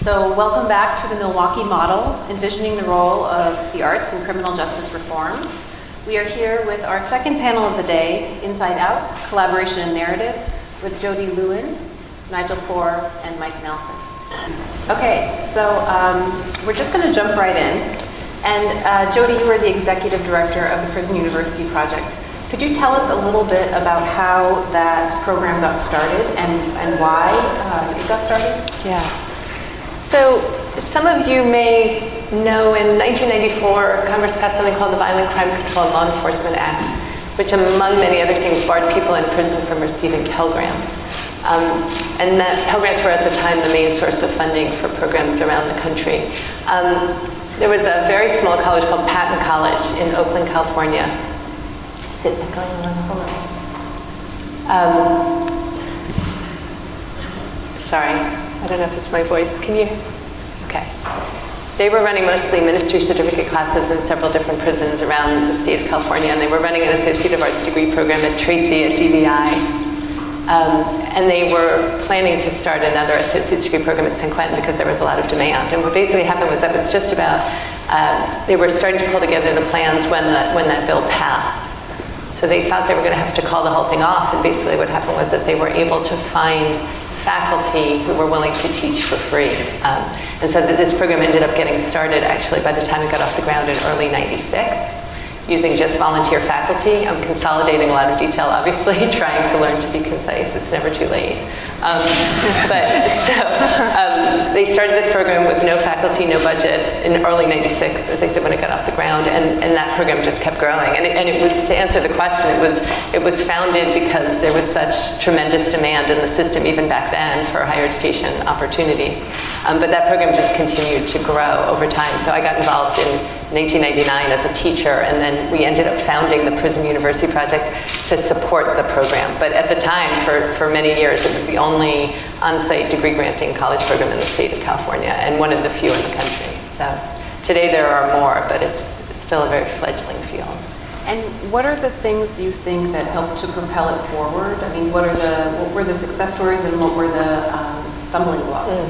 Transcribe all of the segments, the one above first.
So welcome back to the Milwaukee Model, envisioning the role of the arts in criminal justice reform. We are here with our second panel of the day, Inside Out, Collaboration and Narrative, with Jody Lewen, Nigel Poor, and Mike Nelson. Okay, so we're just going to jump right in. And Jody, you are the executive director of the Prison University Project. Could you tell us a little bit about how that program got started and why it got started? Yeah. So some of you may know in 1994, Congress passed something called the Violent Crime Control and Law Enforcement Act, which among many other things barred people in prison from receiving Pell Grants. And that Pell Grants were at the time the main source of funding for programs around the country. There was a very small college called Patton College in Oakland, California. Is it going on? Hold on. Sorry, I don't know if it's my voice. Can you? Okay. They were running mostly ministry certificate classes in several different prisons around the state of California, and they were running an Associate of Arts degree program at Tracy at DVI. And they were planning to start another associate's degree program at San Quentin because there was a lot of demand. And what basically happened was that was just about, they were starting to pull together the plans when that bill passed. So they thought they were going to have to call the whole thing off, and basically what happened was that they were able to find faculty who were willing to teach for free. And so that this program ended up getting started actually by the time it got off the ground in early '96, using just volunteer faculty. I'm consolidating a lot of detail, obviously, trying to learn to be concise. It's never too late. They started this program with no faculty, no budget in early '96, as I said, when it got off the ground, and that program just kept growing. And it was, to answer the question, it was founded because there was such tremendous demand in the system, even back then, for higher education opportunities. But that program just continued to grow over time. So I got involved in 1999 as a teacher, and then we ended up founding the Prison University Project to support the program. But at the time, for many years, it was the only on-site degree granting college program in the state of California, and one of the few in the country. So today there are more, but it's still a very fledgling field. And what are the things you think that helped to propel it forward? I mean, what were the success stories and what were the stumbling blocks?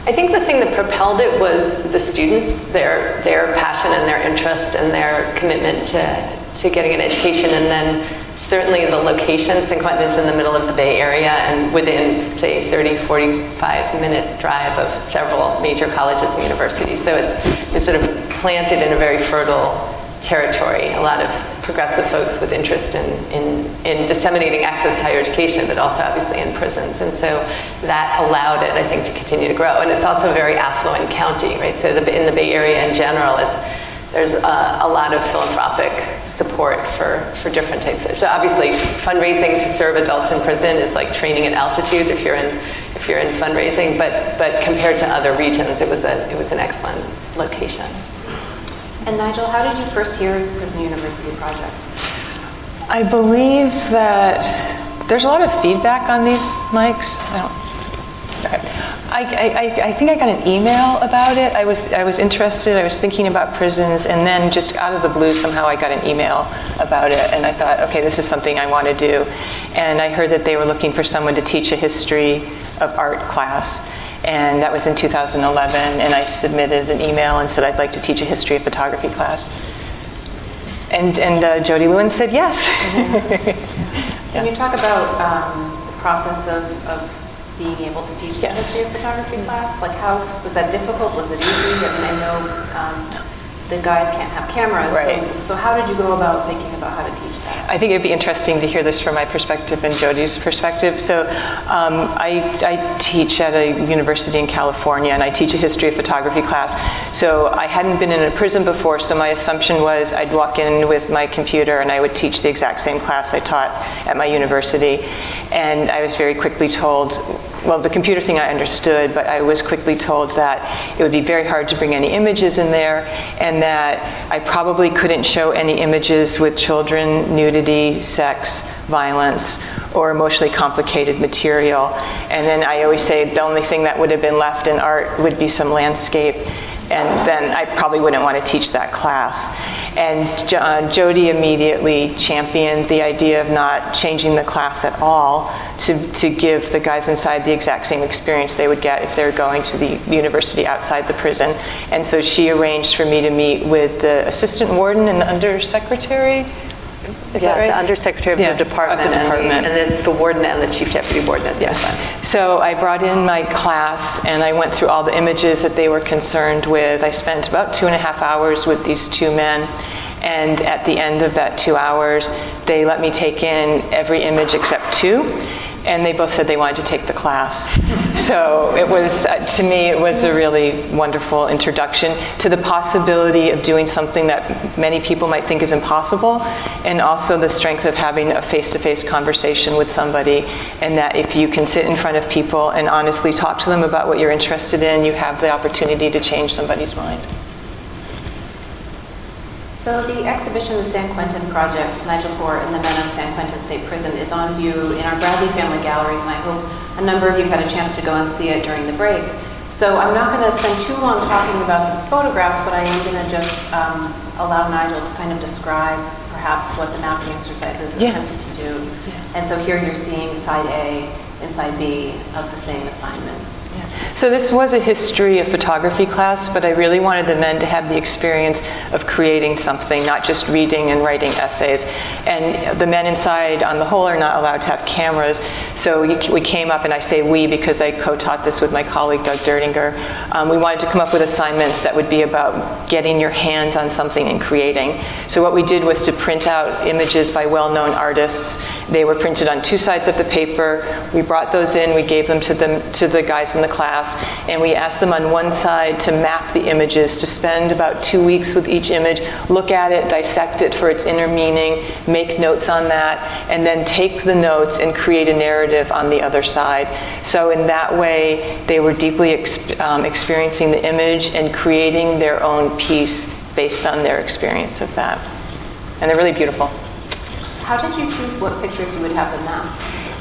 I think the thing that propelled it was the students, their passion and their interest and their commitment to getting an education, and then certainly the location. San Quentin is in the middle of the Bay Area and within, say, 30, 45-minute drive of several major colleges and universities. So it's sort of planted in a very fertile territory. A lot of progressive folks with interest in disseminating access to higher education, but also obviously in prisons. And so that allowed it, I think, to continue to grow. And it's also a very affluent county, right? So in the Bay Area in general, there's a lot of philanthropic support for different types of, so obviously fundraising to serve adults in prison is like training at altitude if you're in fundraising, but compared to other regions, it was an excellent location. And Nigel, how did you first hear of the Prison University Project? I believe that there's a lot of feedback on these mics. I think I got an email about it. I was interested. I was thinking about prisons, and then just out of the blue, somehow I got an email about it, and I thought, okay, this is something I want to do. And I heard that they were looking for someone to teach a history of art class. And that was in 2011, and I submitted an email and said I'd like to teach a history of photography class. And Jody Lewen said yes. Can you talk about the process of being able to teach the history of photography class? Like, how was that difficult? Was it easy? I mean, I know the guys can't have cameras, right. So how did you go about thinking about how to teach that? I think it'd be interesting to hear this from my perspective and Jody's perspective. So I teach at a university in California, and I teach a history of photography class. So I hadn't been in a prison before, so my assumption was I'd walk in with my computer and I would teach the exact same class I taught at my university. And I was very quickly told, well, the computer thing I understood, but I was quickly told that it would be very hard to bring any images in there, and that I probably couldn't show any images with children, nudity, sex, violence, or emotionally complicated material. And then I always say the only thing that would have been left in art would be some landscape. and then I probably wouldn't want to teach that class. And Jody immediately championed the idea of not changing the class at all to give the guys inside the exact same experience they would get if they were going to the university outside the prison. And so she arranged for me to meet with the assistant warden and the undersecretary. Is that right? The undersecretary of the department, and then the warden and the chief deputy warden. So I brought in my class and I went through all the images that they were concerned with. I spent about 2.5 hours with these two men, and at the end of that 2 hours, they let me take in every image except two, and they both said they wanted to take the class. So it was, to me, it was a really wonderful introduction to the possibility of doing something that many people might think is impossible, and also the strength of having a face-to-face conversation with somebody, and that if you can sit in front of people and honestly talk to them about what you're interested in, you have the opportunity to change somebody's mind. So the exhibition, The San Quentin Project, Nigel Poor and the Men of San Quentin State Prison, is on view in our Bradley Family Galleries, and I hope a number of you had a chance to go and see it during the break. So I'm not going to spend too long talking about the photographs, but I am going to just allow Nigel to kind of describe perhaps what the mapping exercises attempted to do. And so here you're seeing side A and side B of the same assignment. So this was a history of photography class, but I really wanted the men to have the experience of creating something, not just reading and writing essays. And the men inside, on the whole, are not allowed to have cameras. So we came up, and I say we because I co-taught this with my colleague, Doug Dertinger. We wanted to come up with assignments that would be about getting your hands on something and creating. So what we did was to print out images by well-known artists. They were printed on two sides of the paper. We brought those in, we gave them to the guys in the class, and we asked them on one side to map the images, to spend about 2 weeks with each image, look at it, dissect it for its inner meaning, make notes on that, and then take the notes and create a narrative on the other side. So in that way, they were deeply experiencing the image and creating their own piece based on their experience of that. And they're really beautiful. How did you choose what pictures you would have them map?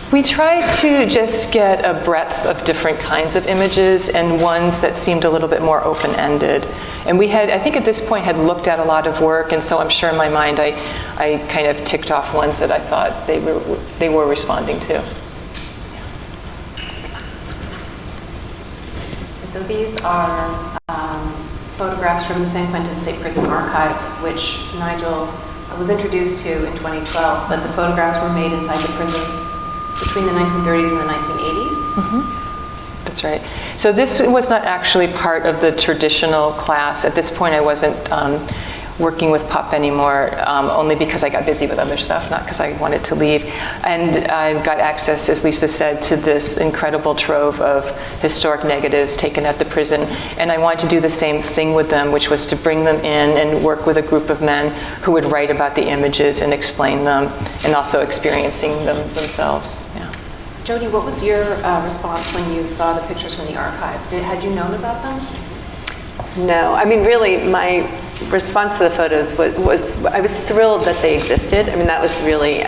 We tried to just get a breadth of different kinds of images and ones that seemed a little bit more open-ended. And we had, I think at this point, had looked at a lot of work, and so I'm sure in my mind I kind of ticked off ones that I thought they were responding to. And so these are photographs from the San Quentin State Prison Archive, which Nigel was introduced to in 2012, but the photographs were made inside the prison between the 1930s and the 1980s. Mm-hmm. That's right. So this was not actually part of the traditional class. At this point, I wasn't working with PUP anymore, only because I got busy with other stuff, not because I wanted to leave. And I got access, as Lisa said, to this incredible trove of historic negatives taken at the prison. And I wanted to do the same thing with them, which was to bring them in and work with a group of men who would write about the images and explain them, and also experiencing them themselves. Yeah. Jody, what was your response when you saw the pictures from the archive? Had you known about them? No, I mean, really, my response to the photos was I was thrilled that they existed. I mean, that was really, you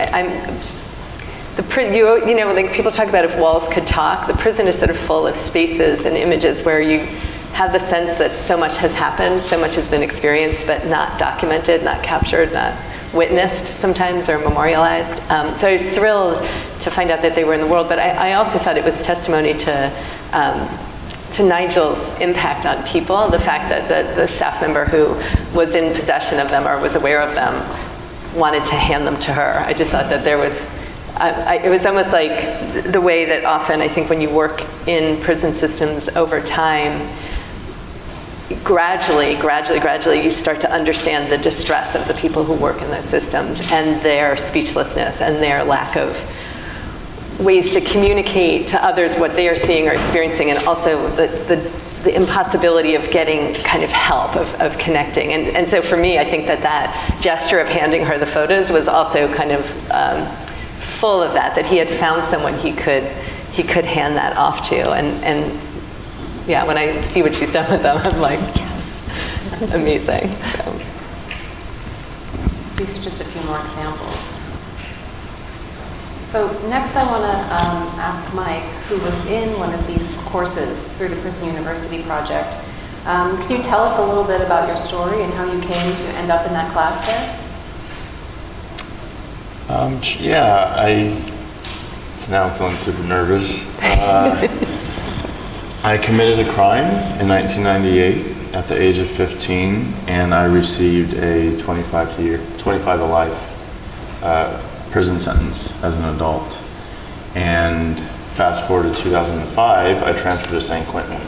know, like people talk about if walls could talk, the prison is sort of full of spaces and images where you have the sense that so much has happened, so much has been experienced, but not documented, not captured, not witnessed sometimes or memorialized. So I was thrilled to find out that they were in the world, but I also thought it was testimony to Nigel's impact on people, the fact that the staff member who was in possession of them or was aware of them wanted to hand them to her. I just thought that there was, it was almost like the way that often I think when you work in prison systems over time, gradually, you start to understand the distress of the people who work in those systems and their speechlessness and their lack of ways to communicate to others what they are seeing or experiencing, and also the impossibility of getting kind of help, of connecting. And so for me, I think that gesture of handing her the photos was also kind of full of that he had found someone he could hand that off to. And yeah, when I see what she's done with them, I'm like, yes, amazing. So. These are just a few more examples. So next I want to ask Mike, who was in one of these courses through the Prison University Project, Can you tell us a little bit about your story and how you came to end up in that class there? Now I'm feeling super nervous. I committed a crime in 1998 at the age of 15, and I received a 25 to life prison sentence as an adult. And fast forward to 2005, I transferred to San Quentin,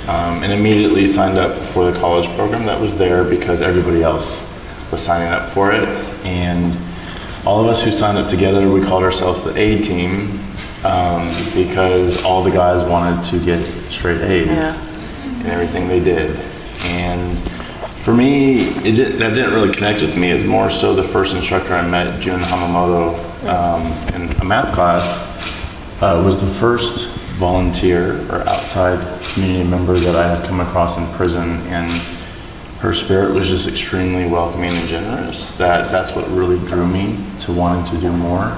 and immediately signed up for the college program that was there because everybody else was signing up for it. And all of us who signed up together, we called ourselves the A team because all the guys wanted to get straight A's in everything they did. And for me, that didn't really connect with me. It was more so the first instructor I met, Jun Hamamoto, in a math class, was the first volunteer or outside community member that I had come across in prison, and her spirit was just extremely welcoming and generous. That's what really drew me to wanting to do more.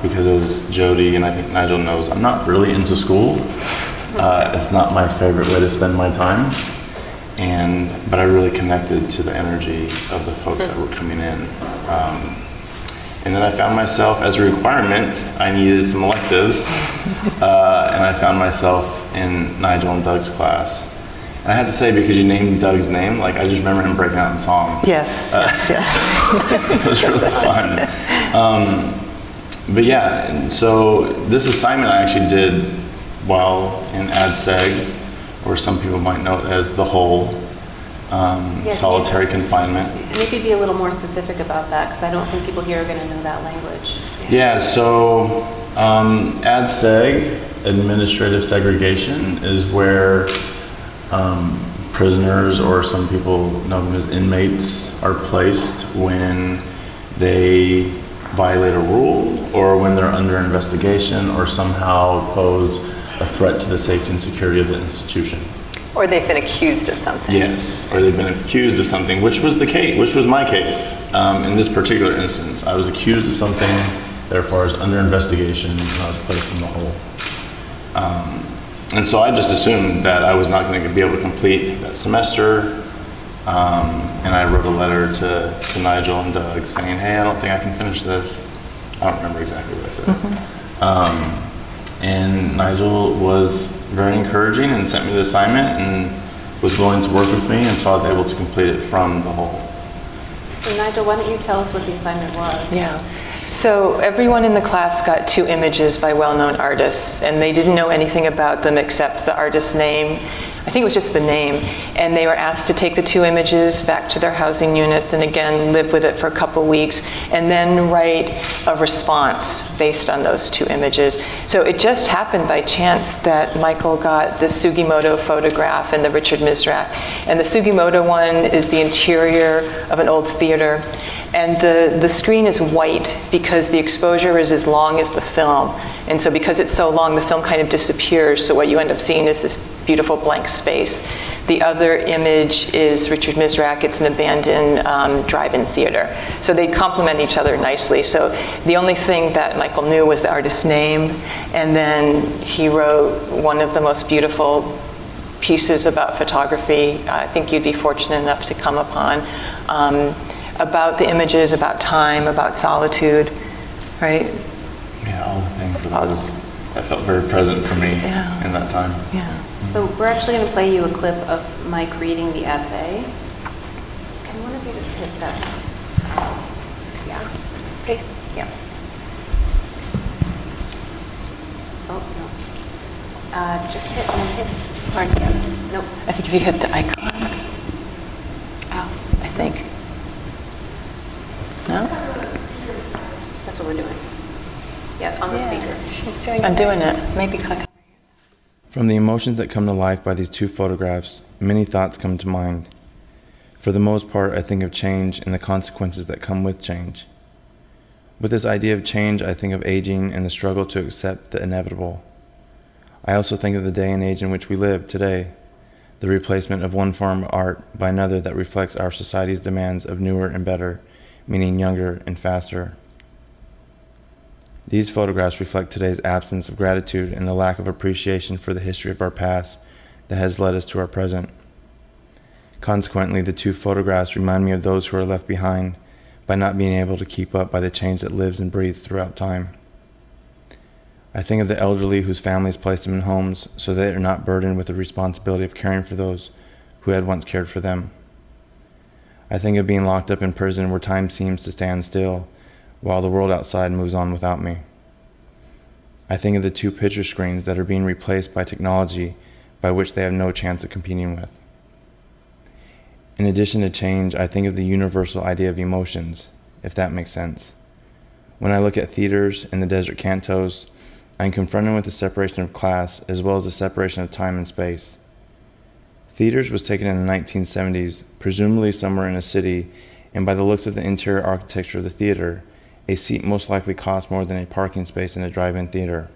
Because as Jody and I think Nigel knows, I'm not really into school. It's not my favorite way to spend my time. But I really connected to the energy of the folks that were coming in. And then I found myself, as a requirement, I needed some electives, and I found myself in Nigel and Doug's class. And I had to say, because you named Doug's name, like I just remember him breaking out in song. Yes. So it was really fun. But yeah, and so this assignment I actually did while in AdSeg, or some people might know it as the hole. Solitary confinement. Maybe be a little more specific about that, because I don't think people here are going to know that language. Yeah, so AdSeg, administrative segregation, is where prisoners, or some people know them as inmates, are placed when they violate a rule, or when they're under investigation, or somehow pose a threat to the safety and security of the institution. Or they've been accused of something. Yes, or they've been accused of something, which was my case. In this particular instance, I was accused of something, therefore I was under investigation, and I was placed in the hole. And so I just assumed that I was not going to be able to complete that semester, and I wrote a letter to Nigel and Doug saying, hey, I don't think I can finish this. I don't remember exactly what I said. Mm-hmm. And Nigel was very encouraging and sent me the assignment and was willing to work with me, and so I was able to complete it from the hole. So Nigel, why don't you tell us what the assignment was? Yeah. So everyone in the class got 2 images by well-known artists, and they didn't know anything about them except the artist's name. I think it was just the name. And they were asked to take the 2 images back to their housing units and again live with it for a couple weeks, and then write a response based on those 2 images. So it just happened by chance that Michael got the Sugimoto photograph and the Richard Mizrak. And the Sugimoto one is the interior of an old theater. And the screen is white because the exposure is as long as the film. And so because it's so long, the film kind of disappears. So what you end up seeing is this beautiful blank space. The other image is Richard Mizrak. It's an abandoned drive-in theater. So they complement each other nicely. So the only thing that Michael knew was the artist's name. And then he wrote one of the most beautiful pieces about photography I think you'd be fortunate enough to come upon. About the images, about time, about solitude, right? Yeah, all the things that felt very present for me in that time. Yeah. So we're actually going to play you a clip of Mike reading the essay. Can one of you just hit that? Yeah. Space. Yeah. Oh, no. Just hit parts. Nope. I think if you hit the icon. Oh, I think. No? That's what we're doing. Yeah, on the speaker. She's doing I'm doing it. Maybe click. From the emotions that come to life by these 2 photographs, many thoughts come to mind. For the most part, I think of change and the consequences that come with change. With this idea of change, I think of aging and the struggle to accept the inevitable. I also think of the day and age in which we live today, the replacement of one form of art by another that reflects our society's demands of newer and better, meaning younger and faster. These photographs reflect today's absence of gratitude and the lack of appreciation for the history of our past that has led us to our present. Consequently, the two photographs remind me of those who are left behind by not being able to keep up by the change that lives and breathes throughout time. I think of the elderly whose families placed them in homes so they are not burdened with the responsibility of caring for those who had once cared for them. I think of being locked up in prison where time seems to stand still while the world outside moves on without me. I think of the two picture screens that are being replaced by technology by which they have no chance of competing with. In addition to change, I think of the universal idea of emotions, if that makes sense. When I look at theaters and the desert cantos, I'm confronted with the separation of class as well as the separation of time and space. Theaters was taken in the 1970s, presumably somewhere in a city, and by the looks of the interior architecture of the theater, a seat most likely cost more than a parking space in a drive-in theater.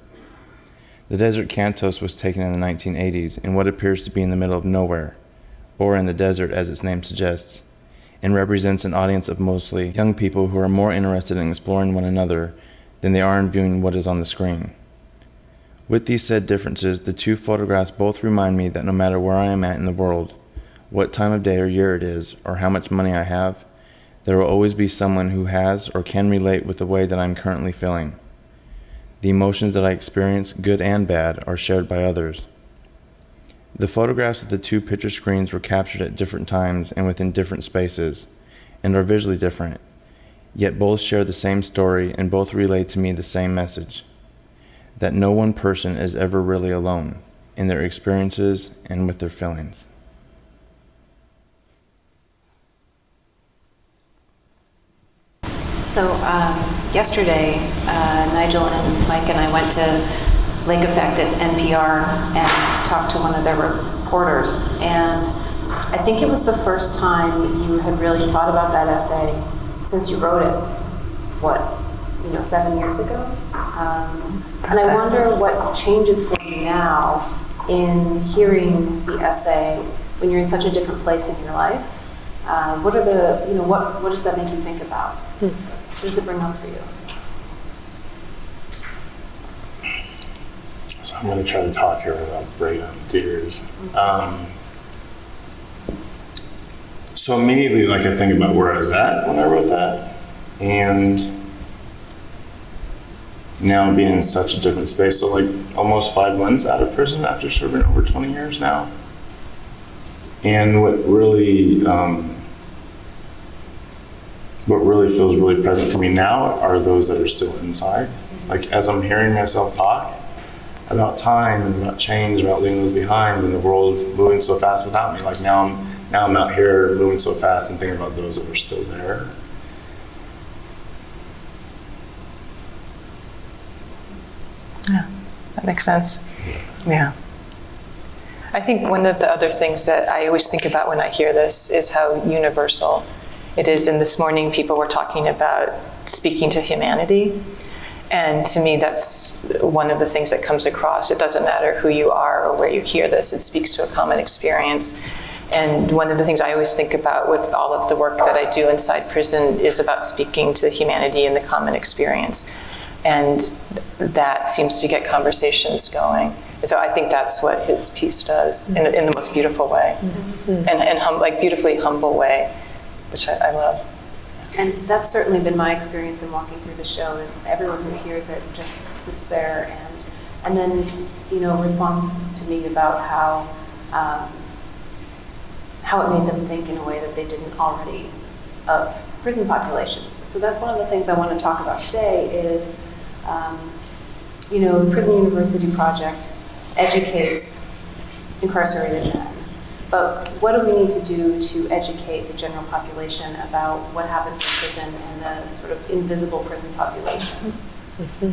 The desert cantos was taken in the 1980s in what appears to be in the middle of nowhere, or in the desert as its name suggests, and represents an audience of mostly young people who are more interested in exploring one another than they are in viewing what is on the screen. With these said differences, the two photographs both remind me that no matter where I am at in the world, what time of day or year it is, or how much money I have, there will always be someone who has or can relate with the way that I'm currently feeling. The emotions that I experience, good and bad, are shared by others. The photographs of the two picture screens were captured at different times and within different spaces, and are visually different, yet both share the same story and both relay to me the same message, that no one person is ever really alone in their experiences and with their feelings. So yesterday, Nigel and Mike and I went to Lake Effect at NPR and talked to one of their reporters. And I think it was the first time you had really thought about that essay since you wrote it, 7 years ago? And I wonder what changes for you now in hearing the essay when you're in such a different place in your life. What does that make you think about? What does it bring up for you? So I'm going to try to talk here without breaking down tears. So immediately, I think about where I was at when I wrote that, and now being in such a different space. So almost 5 months out of prison after serving over 20 years now. And what really feels really present for me now are those that are still inside. As I'm hearing myself talk about time and about change, about leaving those behind, and the world moving so fast without me. Now I'm out here moving so fast and thinking about those that are still there. Yeah, that makes sense. Yeah. I think one of the other things that I always think about when I hear this is how universal it is. And this morning, people were talking about speaking to humanity. And to me, that's one of the things that comes across. It doesn't matter who you are or where you hear this, it speaks to a common experience. And one of the things I always think about with all of the work that I do inside prison is about speaking to humanity and the common experience. And that seems to get conversations going. And so I think that's what his piece does in the most beautiful way, and beautifully humble way, which I love. And that's certainly been my experience in walking through the show, is everyone who hears it just sits there and then, responds to me about how it made them think in a way that they didn't already of prison populations. So that's one of the things I want to talk about today is, the Prison University Project educates incarcerated men. But what do we need to do to educate the general population about what happens in prison and the sort of invisible prison populations? Mm-hmm.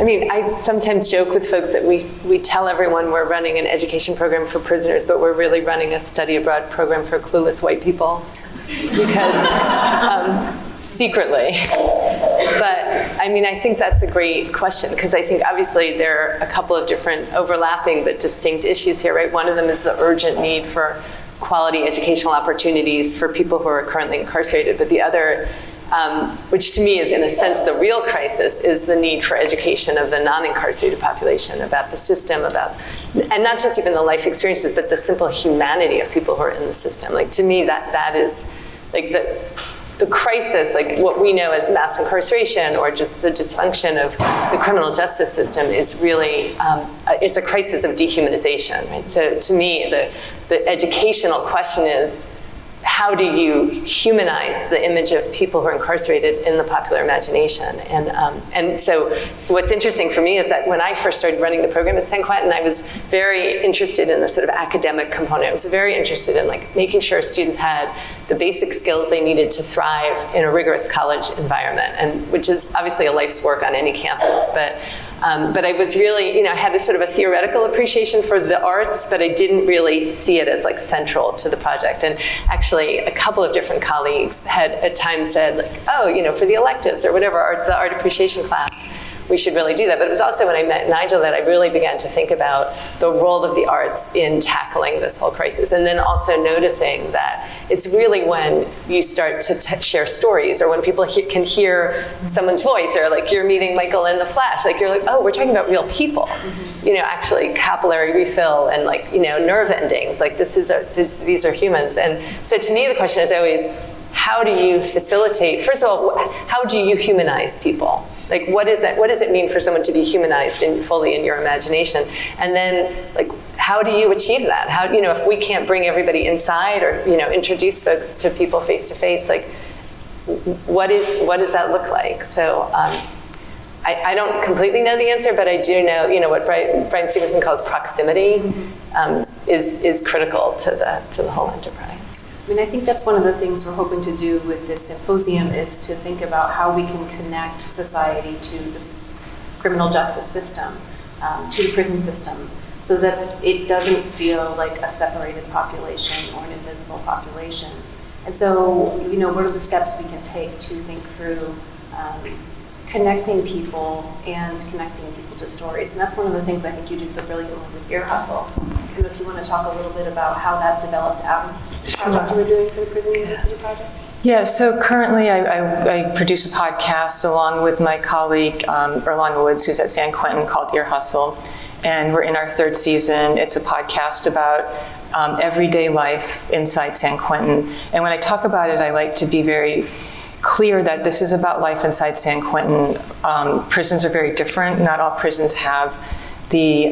I mean, I sometimes joke with folks that we tell everyone we're running an education program for prisoners, but we're really running a study abroad program for clueless white people. Because, secretly. But, I think that's a great question, because I think obviously there are a couple of different overlapping but distinct issues here, right? One of them is the urgent need for quality educational opportunities for people who are currently incarcerated, but the other which to me is, in a sense, the real crisis, is the need for education of the non-incarcerated population about the system, and not just even the life experiences, but the simple humanity of people who are in the system. Like, to me, that is like the crisis, like what we know as mass incarceration or just the dysfunction of the criminal justice system is really, it's a crisis of dehumanization, right? So to me, the educational question is, how do you humanize the image of people who are incarcerated in the popular imagination? And so what's interesting for me is that when I first started running the program at San Quentin, I was very interested in the sort of academic component. I was very interested in like making sure students had the basic skills they needed to thrive in a rigorous college environment, and which is obviously a life's work on any campus. But I was really, I had this sort of a theoretical appreciation for the arts, but I didn't really see it as like central to the project. And actually, a couple of different colleagues had at times said like, oh, for the electives or whatever, the art appreciation class, we should really do that. But it was also when I met Nigel that I really began to think about the role of the arts in tackling this whole crisis. And then also noticing that it's really when you start to share stories, or when people can hear someone's voice, or like you're meeting Michael in the flash, like you're like, oh, we're talking about real people, actually capillary refill and like, nerve endings, like these are humans. And so to me, the question is always, how do you facilitate, first of all, how do you humanize people? Like, what does it mean for someone to be humanized fully in your imagination? And then, like, how do you achieve that? How, if we can't bring everybody inside or, introduce folks to people face to face, like, what does that look like? So I don't completely know the answer, but I do know, what Brian Stevenson calls proximity is critical to the whole enterprise. I mean, I think that's one of the things we're hoping to do with this symposium, is to think about how we can connect society to the criminal justice system, to the prison system, so that it doesn't feel like a separated population or an invisible population. And so, what are the steps we can take to think through connecting people and connecting people to stories? And that's one of the things I think you do so brilliantly with Ear Hustle. And if you want to talk a little bit about how that developed out of the project you were doing for the Prison University Project. Yeah, so currently I produce a podcast along with my colleague Erlon Woods, who's at San Quentin, called Ear Hustle. And we're in our third season. It's a podcast about everyday life inside San Quentin. And when I talk about it, I like to be very clear that this is about life inside San Quentin. Prisons are very different. Not all prisons have the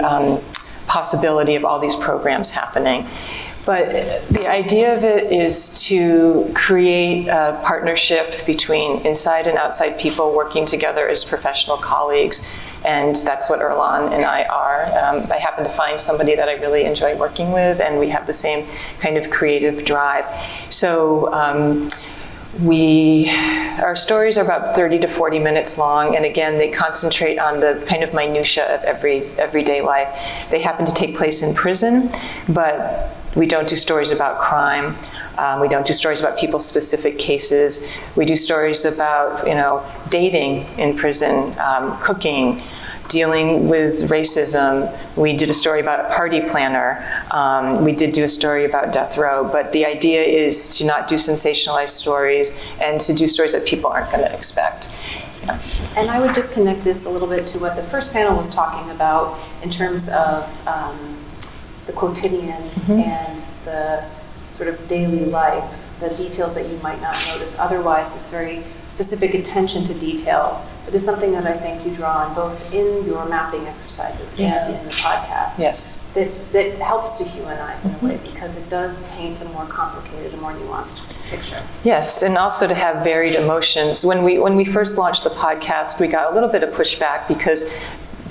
possibility of all these programs happening. But the idea of it is to create a partnership between inside and outside people working together as professional colleagues. And that's what Erlon and I are. I happen to find somebody that I really enjoy working with, and we have the same kind of creative drive. So our stories are about 30 to 40 minutes long, and again, they concentrate on the kind of minutia of everyday life. They happen to take place in prison, but we don't do stories about crime. We don't do stories about people's specific cases. We do stories about, dating in prison, cooking, dealing with racism. We did a story about a party planner. We did do a story about death row, but the idea is to not do sensationalized stories and to do stories that people aren't going to expect. Yeah. And I would just connect this a little bit to what the first panel was talking about in terms of the quotidian and the sort of daily life, the details that you might not notice otherwise, this very specific attention to detail. It is something that I think you draw on both in your mapping exercises and in the podcast. Yes. That helps to humanize in a way, because it does paint a more complicated, a more nuanced picture. Yes, and also to have varied emotions. When we first launched the podcast, we got a little bit of pushback because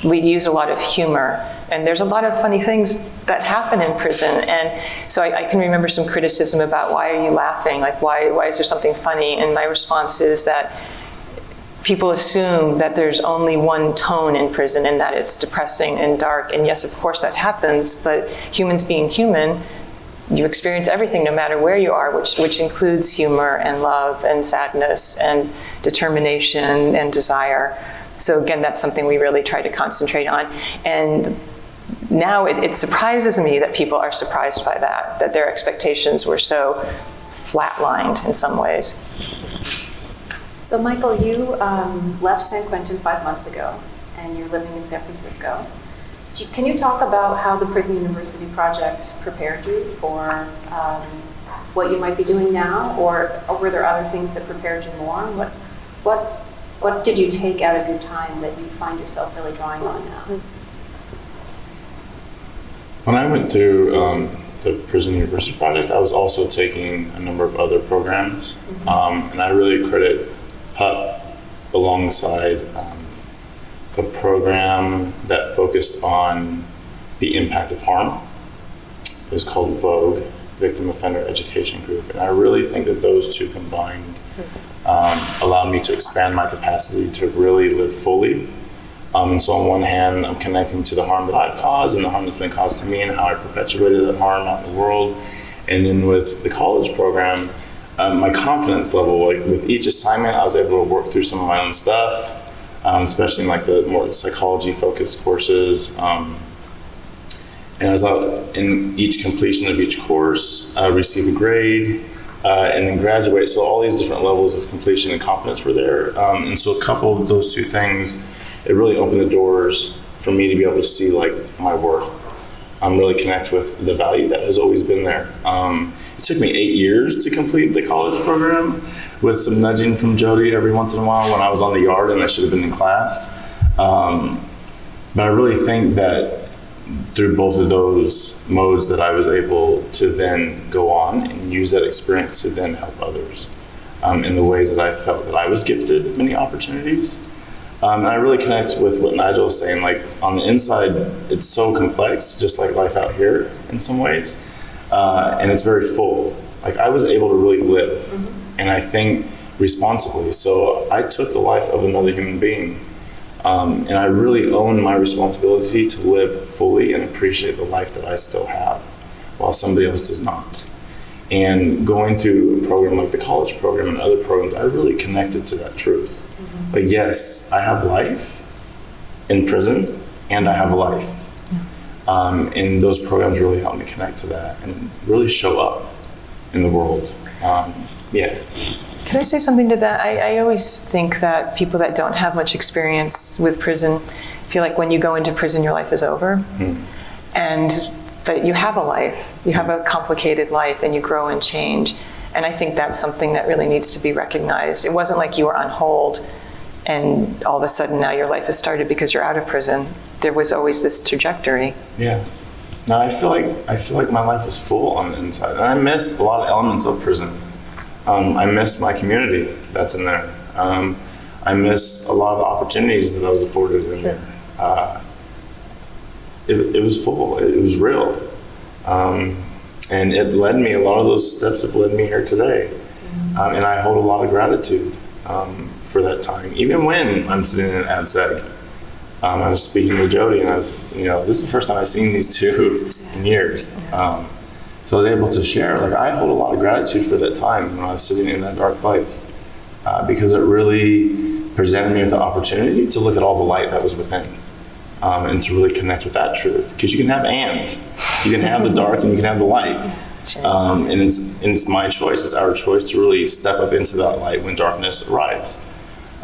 we use a lot of humor, and there's a lot of funny things that happen in prison. And so I can remember some criticism about, why are you laughing? Like, why is there something funny? And my response is that people assume that there's only one tone in prison, and that it's depressing and dark. And yes, of course that happens, but humans being human, you experience everything no matter where you are, which includes humor and love and sadness and determination and desire. So again, that's something we really try to concentrate on. And now it surprises me that people are surprised by that their expectations were so flatlined in some ways. So Michael, you left San Quentin 5 months ago, and you're living in San Francisco. Can you talk about how the Prison University project prepared you for what you might be doing now, or were there other things that prepared you more? What did you take out of your time that you find yourself really drawing on now? When I went through the Prison University project, I was also taking a number of other programs, and I really credit PUP alongside a program that focused on the impact of harm. It was called VOGUE, Victim Offender Education Group, and I really think that those two combined allowed me to expand my capacity to really live fully. And so on one hand, I'm connecting to the harm that I've caused and the harm that's been caused to me and how I perpetuated that harm out in the world. And then with the college program, my confidence level, like with each assignment, I was able to work through some of my own stuff, especially in like the more psychology-focused courses. And as in each completion of each course, receive a grade, and then graduate. So all these different levels of completion and confidence were there. And so a couple of those two things, it really opened the doors for me to be able to see like my worth. Really connect with the value that has always been there. It took me 8 years to complete the college program, with some nudging from Jody every once in a while when I was on the yard and I should have been in class. But I really think that through both of those modes that I was able to then go on and use that experience to then help others in the ways that I felt that I was gifted many opportunities. And I really connect with what Nigel was saying, like on the inside, it's so complex, just like life out here in some ways. And it's very full. Like I was able to really live, and I think responsibly. So I took the life of another human being. And I really own my responsibility to live fully and appreciate the life that I still have, while somebody else does not. And going through a program like the college program and other programs, I really connected to that truth. Like, yes, I have life in prison, and I have a life. And those programs really helped me connect to that and really show up in the world. Can I say something to that? I always think that people that don't have much experience with prison feel like when you go into prison, your life is over. But you have a life, you have a complicated life, and you grow and change. And I think that's something that really needs to be recognized. It wasn't like you were on hold and all of a sudden now your life has started because you're out of prison. There was always this trajectory. Yeah. No, I feel like my life was full on the inside. And I miss a lot of elements of prison. I miss my community that's in there. I miss a lot of the opportunities that I was afforded in there. It was full, it was real. And it led me, a lot of those steps have led me here today. And I hold a lot of gratitude for that time. Even when I'm sitting in ad seg, I was speaking to Jody and I was, this is the first time I've seen these two in years. So I was able to share, like I hold a lot of gratitude for that time when I was sitting in that dark place, because it really presented me with the opportunity to look at all the light that was within. And to really connect with that truth, because you can have you can have the dark and you can have the light, and it's my choice, it's our choice to really step up into that light when darkness arrives.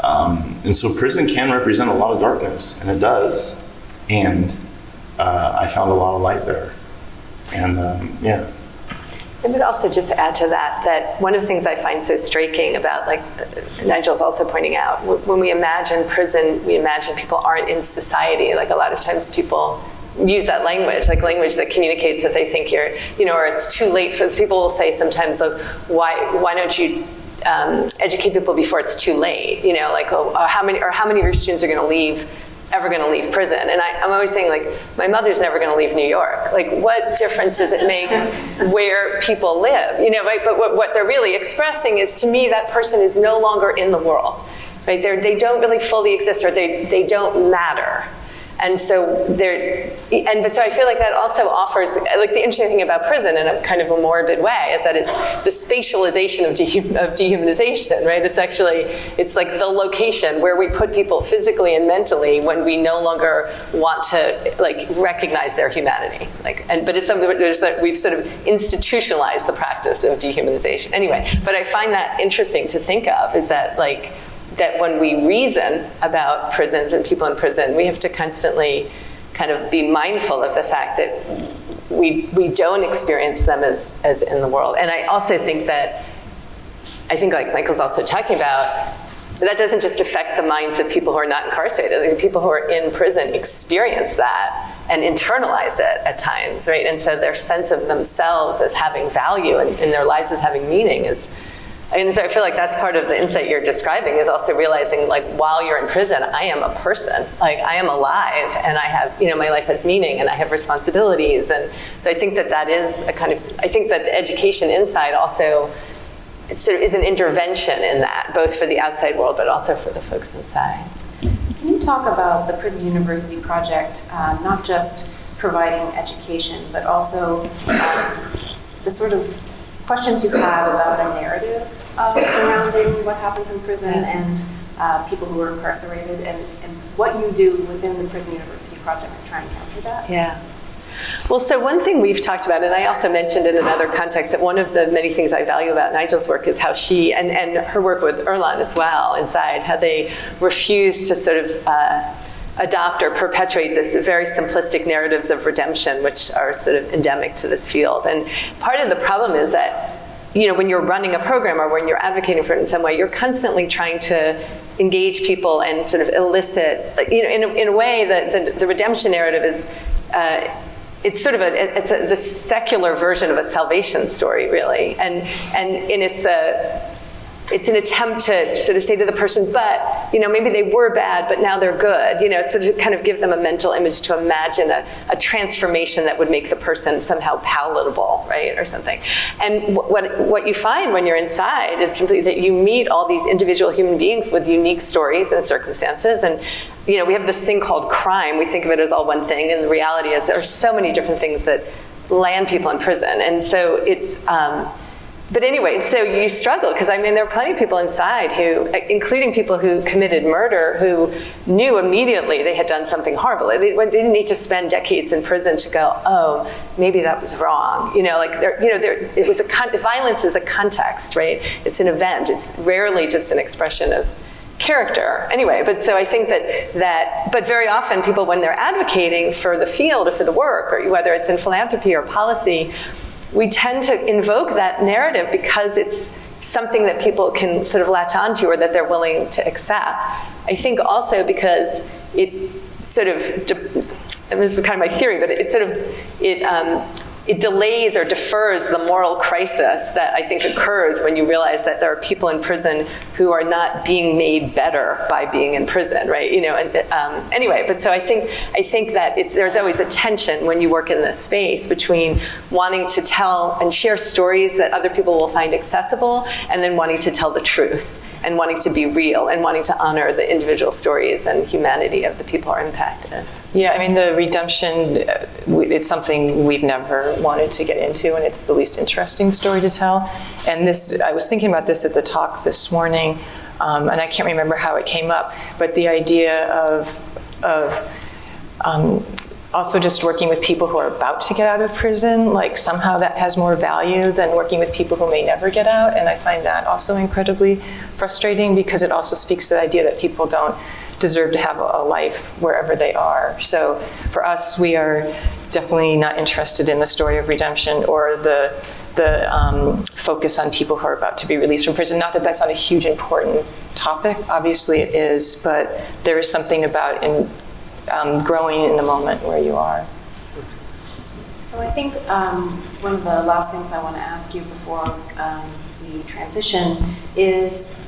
And so prison can represent a lot of darkness, and it does, and I found a lot of light there, and And then also just to add to that one of the things I find so striking about, like Nigel's also pointing out, when we imagine prison, we imagine people aren't in society. Like a lot of times people use that language, like language that communicates that they think you're, or it's too late for, people will say sometimes, like, why don't you educate people before it's too late? Like, how many of your students are ever going to leave prison? And I'm always saying, like, my mother's never going to leave New York. Like, what difference does it make where people live? Right? But what they're really expressing is, to me, that person is no longer in the world. Right? They don't really fully exist, or they don't matter. And so so I feel like that also offers, like, the interesting thing about prison in a kind of a morbid way is that it's the spatialization of dehumanization, right? It's like the location where we put people physically and mentally when we no longer want to, like, recognize their humanity. But it's something that we've sort of institutionalized the practice of dehumanization. Anyway, but I find that interesting to think of, is that, like, that when we reason about prisons and people in prison, we have to constantly kind of be mindful of the fact that we don't experience them as in the world. And I also think that, like Michael's also talking about, that doesn't just affect the minds of people who are not incarcerated. The people who are in prison experience that and internalize it at times, right? And so their sense of themselves as having value and their lives as having meaning is, and so I feel like that's part of the insight you're describing, is also realizing, like, while you're in prison, I am a person. Like, I am alive, and I have, my life has meaning, and I have responsibilities. And so I think that is a kind of, I think that the education inside also sort of is an intervention in that, both for the outside world, but also for the folks inside. Can you talk about the Prison University project, not just providing education, but also the sort of questions you have about the narrative surrounding what happens in prison and people who are incarcerated, and what you do within the Prison University project to try and counter that? Yeah. Well, so one thing we've talked about, and I also mentioned in another context, that one of the many things I value about Nigel's work is how she, and her work with Erlan as well inside, how they refuse to sort of adopt or perpetuate this very simplistic narratives of redemption, which are sort of endemic to this field. And part of the problem is that, when you're running a program or when you're advocating for it in some way, you're constantly trying to engage people and sort of elicit, in a way that the redemption narrative is, it's sort of the secular version of a salvation story, really, and it's an attempt to sort of say to the person, but maybe they were bad, but now they're good. So to kind of give them a mental image to imagine a transformation that would make the person somehow palatable, right, or something. And what you find when you're inside is simply that you meet all these individual human beings with unique stories and circumstances, and we have this thing called crime. We think of it as all one thing, and the reality is there are so many different things that land people in prison, and so it's. But anyway, so you struggle, because there are plenty of people inside who, including people who committed murder, who knew immediately they had done something horrible. They didn't need to spend decades in prison to go, oh, maybe that was wrong. It was violence is a context, right? It's an event. It's rarely just an expression of character. Anyway, but so I think but very often people, when they're advocating for the field or for the work, or whether it's in philanthropy or policy, we tend to invoke that narrative because it's something that people can sort of latch onto or that they're willing to accept. I think also because it sort of, and this is kind of my theory, but it delays or defers the moral crisis that I think occurs when you realize that there are people in prison who are not being made better by being in prison, right? Anyway, but so I think that there's always a tension when you work in this space between wanting to tell and share stories that other people will find accessible, and then wanting to tell the truth, and wanting to be real, and wanting to honor the individual stories and humanity of the people who are impacted. Yeah, the redemption, it's something we've never wanted to get into, and it's the least interesting story to tell. And I was thinking about this at the talk this morning, and I can't remember how it came up, but the idea of also just working with people who are about to get out of prison, like somehow that has more value than working with people who may never get out. And I find that also incredibly frustrating, because it also speaks to the idea that people don't deserve to have a life wherever they are. So for us, we are definitely not interested in the story of redemption or the focus on people who are about to be released from prison. Not that that's not a huge important topic, obviously it is, but there is something about growing in the moment where you are. So I think one of the last things I want to ask you before we transition is,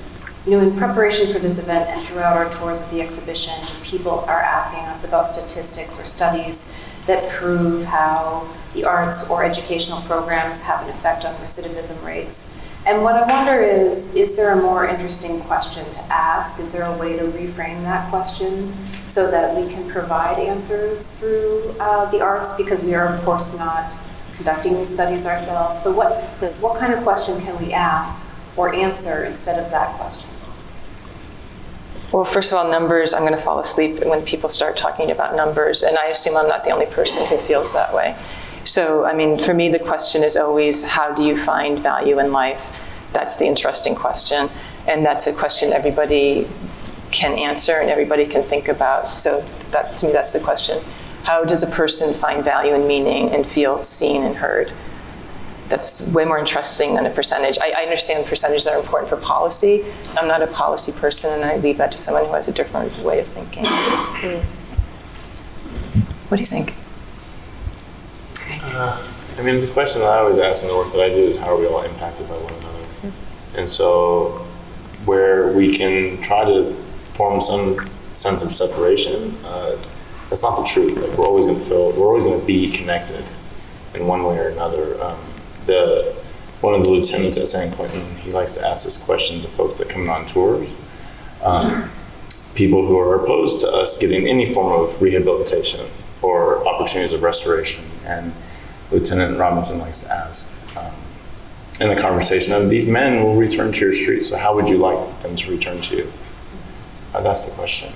in preparation for this event and throughout our tours of the exhibition, people are asking us about statistics or studies that prove how the arts or educational programs have an effect on recidivism rates. And what I wonder is there a more interesting question to ask? Is there a way to reframe that question so that we can provide answers through the arts? Because we are, of course, not conducting these studies ourselves. So what kind of question can we ask or answer instead of that question? Well, first of all, numbers, I'm going to fall asleep when people start talking about numbers, and I assume I'm not the only person who feels that way. So, for me, the question is always, how do you find value in life? That's the interesting question. And that's a question everybody can answer and everybody can think about. So that, to me, that's the question. How does a person find value and meaning and feel seen and heard? That's way more interesting than a percentage. I understand percentages are important for policy. I'm not a policy person, and I leave that to someone who has a different way of thinking. What do you think? I mean, the question that I always ask in the work that I do is how are we all impacted by one another? And so where we can try to form some sense of separation, that's not the truth. Like, we're always going to be connected in one way or another. One of the lieutenants at San Quentin, he likes to ask this question to folks that come on tours. People who are opposed to us getting any form of rehabilitation or opportunities of restoration. And Lieutenant Robinson likes to ask in the conversation of, these men will return to your street, so how would you like them to return to you? That's the question,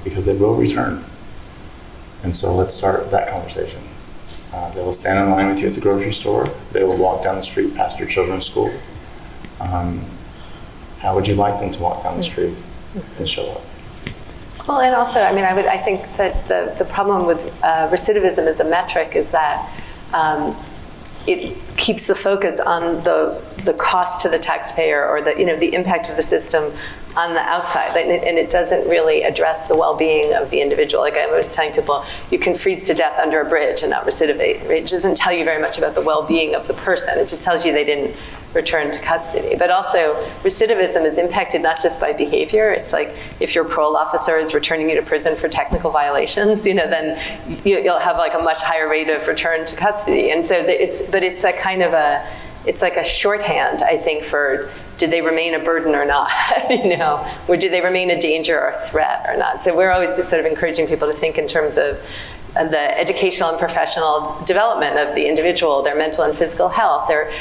because they will return. And so let's start that conversation. They will stand in line with you at the grocery store. They will walk down the street past your children's school. How would you like them to walk down the street and show up? Well, and also, I mean, I think that the problem with recidivism as a metric is that it keeps the focus on the cost to the taxpayer, or the impact of the system on the outside, and it doesn't really address the well-being of the individual. Like I was telling people, you can freeze to death under a bridge and not recidivate. It doesn't tell you very much about the well-being of the person. It just tells you they didn't return to custody. But also, recidivism is impacted not just by behavior. It's like if your parole officer is returning you to prison for technical violations, then you'll have like a much higher rate of return to custody. And so it's a kind of it's like a shorthand, I think, for did they remain a burden or not, or did they remain a danger or a threat or not? So we're always just sort of encouraging people to think in terms of the educational and professional development of the individual, their mental and physical health, their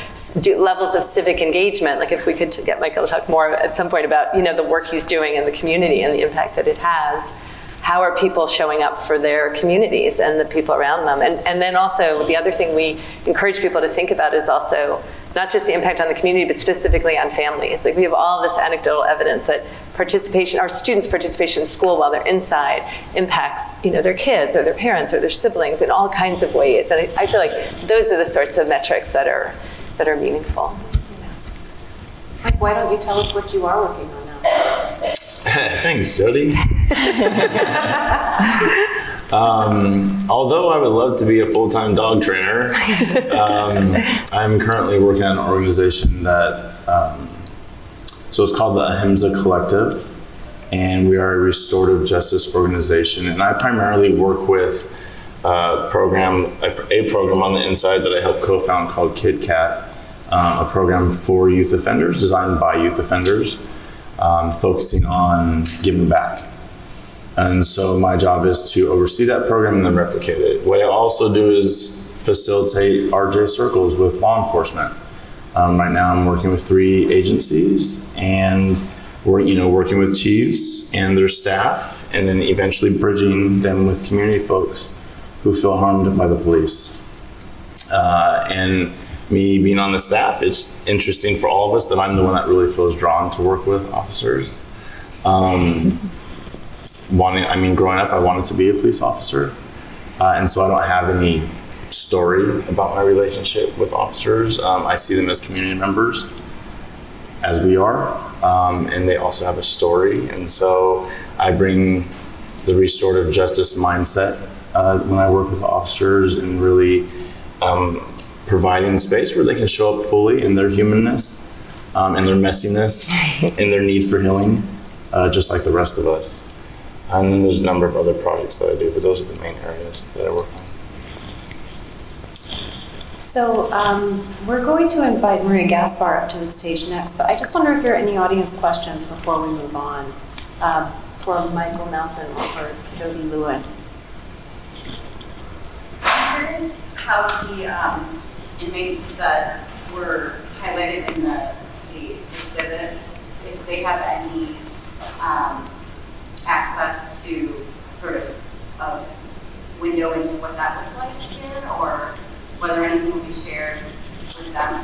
levels of civic engagement. Like if we could get Michael to talk more at some point about the work he's doing in the community and the impact that it has. How are people showing up for their communities and the people around them? And then also the other thing we encourage people to think about is also not just the impact on the community, but specifically on families. Like we have all this anecdotal evidence that our students' participation in school while they're inside impacts, their kids or their parents or their siblings in all kinds of ways. And I feel like those are the sorts of metrics that are meaningful. Mike, why don't you tell us what you are working on now? Thanks, Jody. Although I would love to be a full-time dog trainer, I'm currently working on an organization that, so it's called the Ahimsa Collective, and we are a restorative justice organization. And I primarily work with a program on the inside that I helped co-found called KidCat, a program for youth offenders, designed by youth offenders, focusing on giving back. And so my job is to oversee that program and then replicate it. What I also do is facilitate RJ circles with law enforcement. Right now I'm working with 3 agencies, and we're working with chiefs and their staff, and then eventually bridging them with community folks who feel harmed by the police. And me being on the staff, it's interesting for all of us that I'm the one that really feels drawn to work with officers. Growing up, I wanted to be a police officer. And so I don't have any story about my relationship with officers. I see them as community members, as we are, and they also have a story. And so I bring the restorative justice mindset when I work with officers, and really providing space where they can show up fully in their humanness, and their messiness, and their need for healing, just like the rest of us. And then there's a number of other projects that I do, but those are the main areas that I work on. So we're going to invite Maria Gaspar up to the stage next, but I just wonder if there are any audience questions before we move on for Michael Nelson or for Jody Lewen. I'm curious how the inmates that were highlighted in the exhibit, if they have any access to sort of a window into what that looked like here, or whether anything will be shared with them.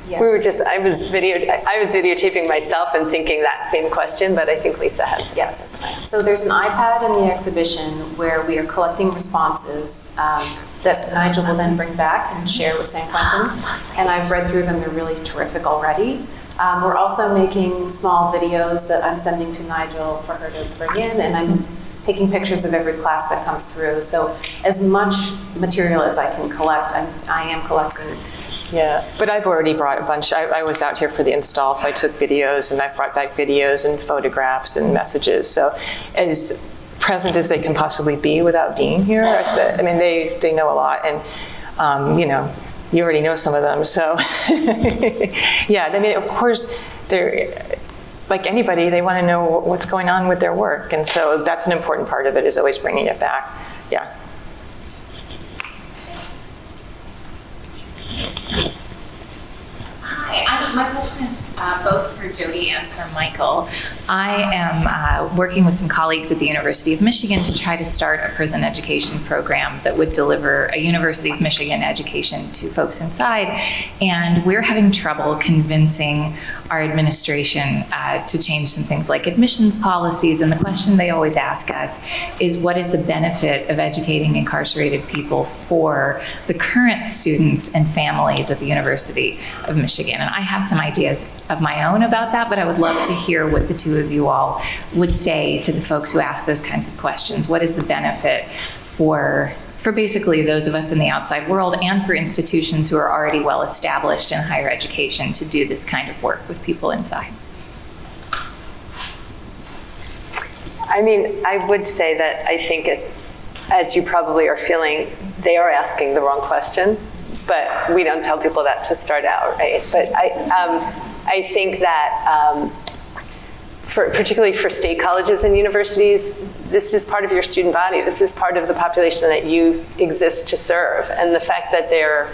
Yes. I was videotaping myself and thinking that same question, but I think Lisa has. Yes. So there's an iPad in the exhibition where we are collecting responses that Nigel will then bring back and share with San Quentin. And I've read through them. They're really terrific already. We're also making small videos that I'm sending to Nigel for her to bring in, and I'm taking pictures of every class that comes through. So as much material as I can collect, I am collecting. Yeah, but I've already brought a bunch. I was out here for the install, so I took videos, and I brought back videos and photographs and messages. So as present as they can possibly be without being here. I mean, they know a lot, and you know, you already know some of them. So yeah, I mean, of course, they're like anybody, they want to know what's going on with their work, and so that's an important part of it, is always bringing it back. Yeah. Hi, my question is both for Jody and for Michael. I am working with some colleagues at the University of Michigan to try to start a prison education program that would deliver a University of Michigan education to folks inside. And we're having trouble convincing our administration to change some things like admissions policies. And the question they always ask us is, what is the benefit of educating incarcerated people for the current students and families at the University of Michigan? And I have some ideas of my own about that, but I would love to hear what the two of you all would say to the folks who ask those kinds of questions. What is the benefit for basically those of us in the outside world, and for institutions who are already well established in higher education, to do this kind of work with people inside? I mean, I would say that I think as you probably are feeling, they are asking the wrong question, but we don't tell people that to start out, right? But I think that particularly for state colleges and universities, this is part of your student body. This is part of the population that you exist to serve. And the fact that they're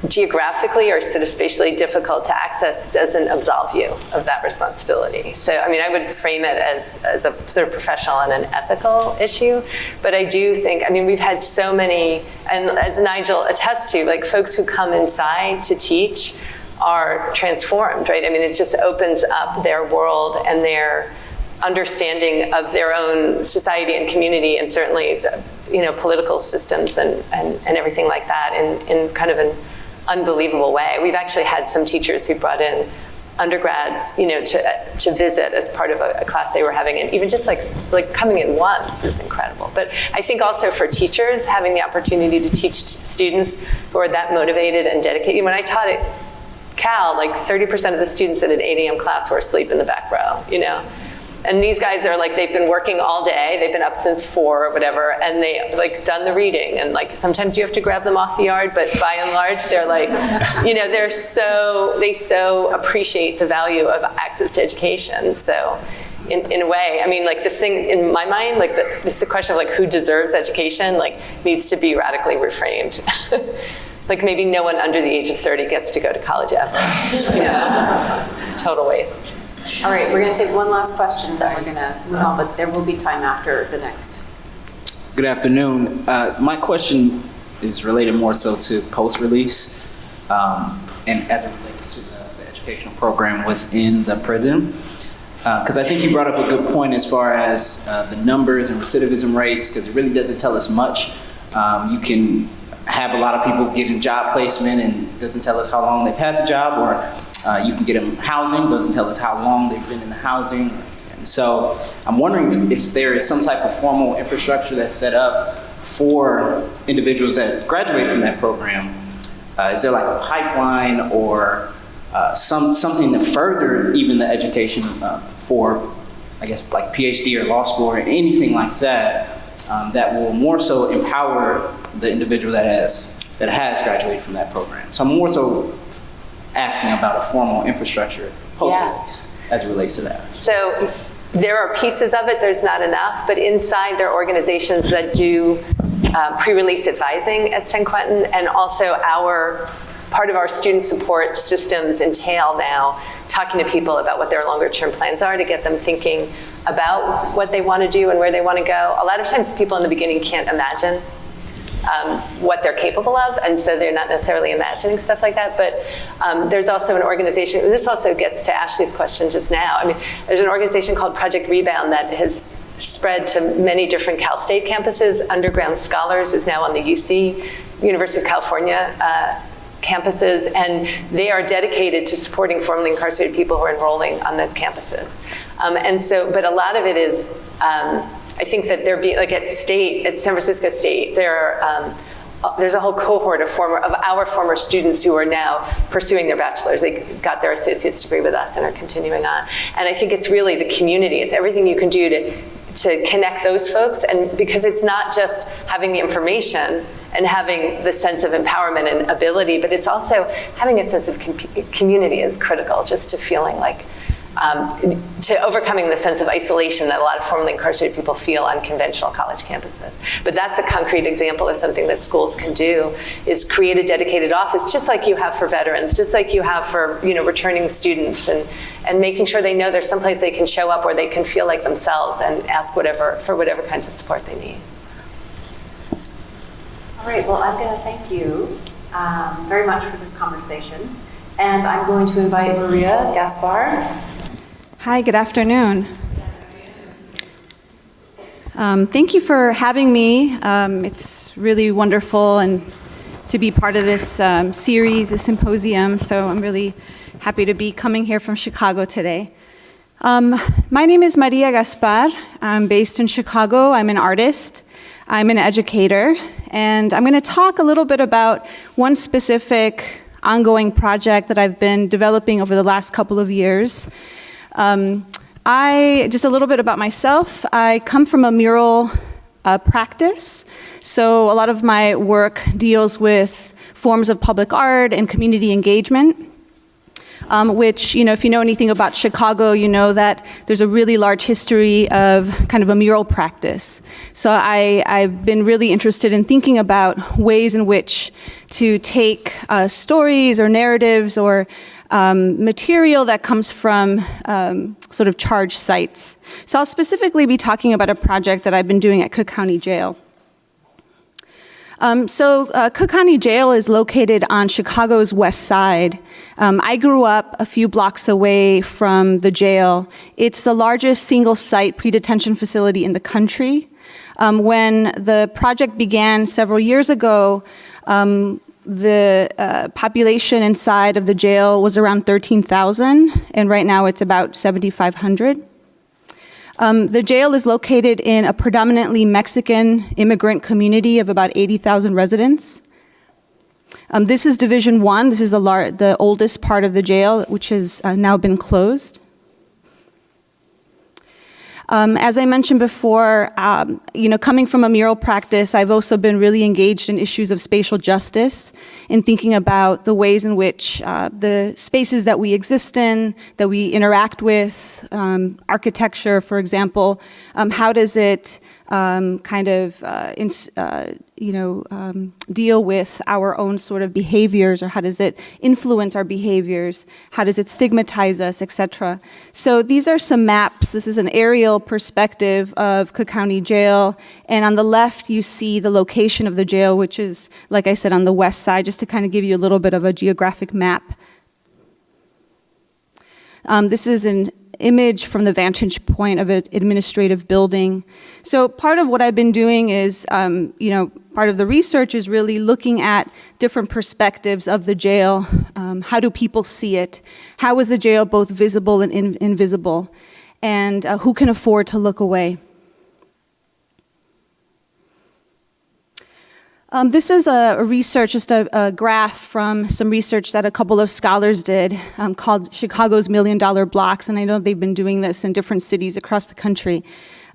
geographically or sort of spatially difficult to access doesn't absolve you of that responsibility. So, I mean, I would frame it as a sort of professional and an ethical issue. But I do think, I mean, we've had so many, and as Nigel attests to, like folks who come inside to teach are transformed, right? I mean, it just opens up their world and their understanding of their own society and community, and certainly the, you know, political systems and everything like that in kind of an unbelievable way. We've actually had some teachers who brought in undergrads, you know, to visit as part of a class they were having, and even just like coming in once is incredible. But I think also for teachers, having the opportunity to teach students who are that motivated and dedicated. When I taught at Cal, like 30% of the students in an 8 a.m. class were asleep in the back row, you know? And these guys are like, they've been working all day, they've been up since 4 or whatever, and they like done the reading, and like sometimes you have to grab them off the yard, but by and large, they're like, you know, they so appreciate the value of access to education. So in a way, I mean, like this thing in my mind, like this question of like who deserves education, like needs to be radically reframed. Like maybe no one under the age of 30 gets to go to college ever. You know? Total waste. All right, we're going to take one last question, then we're going to move on, but there will be time after the next. Good afternoon. My question is related more so to post-release, and as it relates to the educational program within the prison. Because I think you brought up a good point as far as the numbers and recidivism rates, because it really doesn't tell us much. You can have a lot of people getting job placement and it doesn't tell us how long they've had the job, or you can get them housing, doesn't tell us how long they've been in the housing. And so I'm wondering if there is some type of formal infrastructure that's set up for individuals that graduate from that program. Is there like a pipeline or something to further even the education for, I guess, like PhD or law school or anything like that, that will more so empower the individual that has graduated from that program? So I'm more so asking about a formal infrastructure post-release as it relates to that. So there are pieces of it, there's not enough, but inside there are organizations that do pre-release advising at San Quentin, and also part of our student support systems entail now talking to people about what their longer term plans are to get them thinking about what they want to do and where they want to go. A lot of times people in the beginning can't imagine what they're capable of, and so they're not necessarily imagining stuff like that. But there's also an organization, and this also gets to Ashley's question just now. I mean, there's an organization called Project Rebound that has spread to many different Cal State campuses. Underground Scholars is now on the UC, University of California campuses, and they are dedicated to supporting formerly incarcerated people who are enrolling on those campuses. And so, but a lot of it is, I think that like at San Francisco State, there's a whole cohort of our former students who are now pursuing their bachelor's. They got their associate's degree with us and are continuing on. And I think it's really the community. It's everything you can do to connect those folks, and because it's not just having the information and having the sense of empowerment and ability, but it's also having a sense of community is critical, just to feeling like, to overcoming the sense of isolation that a lot of formerly incarcerated people feel on conventional college campuses. But that's a concrete example of something that schools can do, is create a dedicated office, just like you have for veterans, just like you have for returning students, and making sure they know there's someplace they can show up where they can feel like themselves and ask for whatever kinds of support they need. All right, well, I'm going to thank you very much for this conversation. And I'm going to invite Maria Gaspar. Hi, good afternoon. Thank you for having me. It's really wonderful and to be part of this series, the symposium, so I'm really happy to be coming here from Chicago today. My name is Maria Gaspar. I'm based in Chicago. I'm an artist. I'm an educator, and I'm going to talk a little bit about one specific ongoing project that I've been developing over the last couple of years. Just a little bit about myself. I come from a mural practice, so a lot of my work deals with forms of public art and community engagement, which, if you know anything about Chicago, you know that there's a really large history of kind of a mural practice. So I've been really interested in thinking about ways in which to take stories or narratives or material that comes from sort of charged sites. So I'll specifically be talking about a project that I've been doing at Cook County Jail. Cook County Jail is located on Chicago's west side. I grew up a few blocks away from the jail. It's the largest single-site pre-detention facility in the country. When the project began several years ago, the population inside of the jail was around 13,000, and right now it's about 7,500. The jail is located in a predominantly Mexican immigrant community of about 80,000 residents. This is Division 1. This is the oldest part of the jail, which has now been closed. As I mentioned before, coming from a mural practice, I've also been really engaged in issues of spatial justice, in thinking about the ways in which the spaces that we exist in, that we interact with, architecture, for example, how does it deal with our own sort of behaviors, or how does it influence our behaviors? How does it stigmatize us, etc.? So these are some maps. This is an aerial perspective of Cook County Jail, and on the left you see the location of the jail, which is, like I said, on the west side, just to kind of give you a little bit of a geographic map. This is an image from the vantage point of an administrative building. So part of what I've been doing is, part of the research is really looking at different perspectives of the jail. How do people see it? How is the jail both visible and invisible? And who can afford to look away? This is a research, just a graph from some research that a couple of scholars did called Chicago's $1 Million Blocks, and I know they've been doing this in different cities across the country.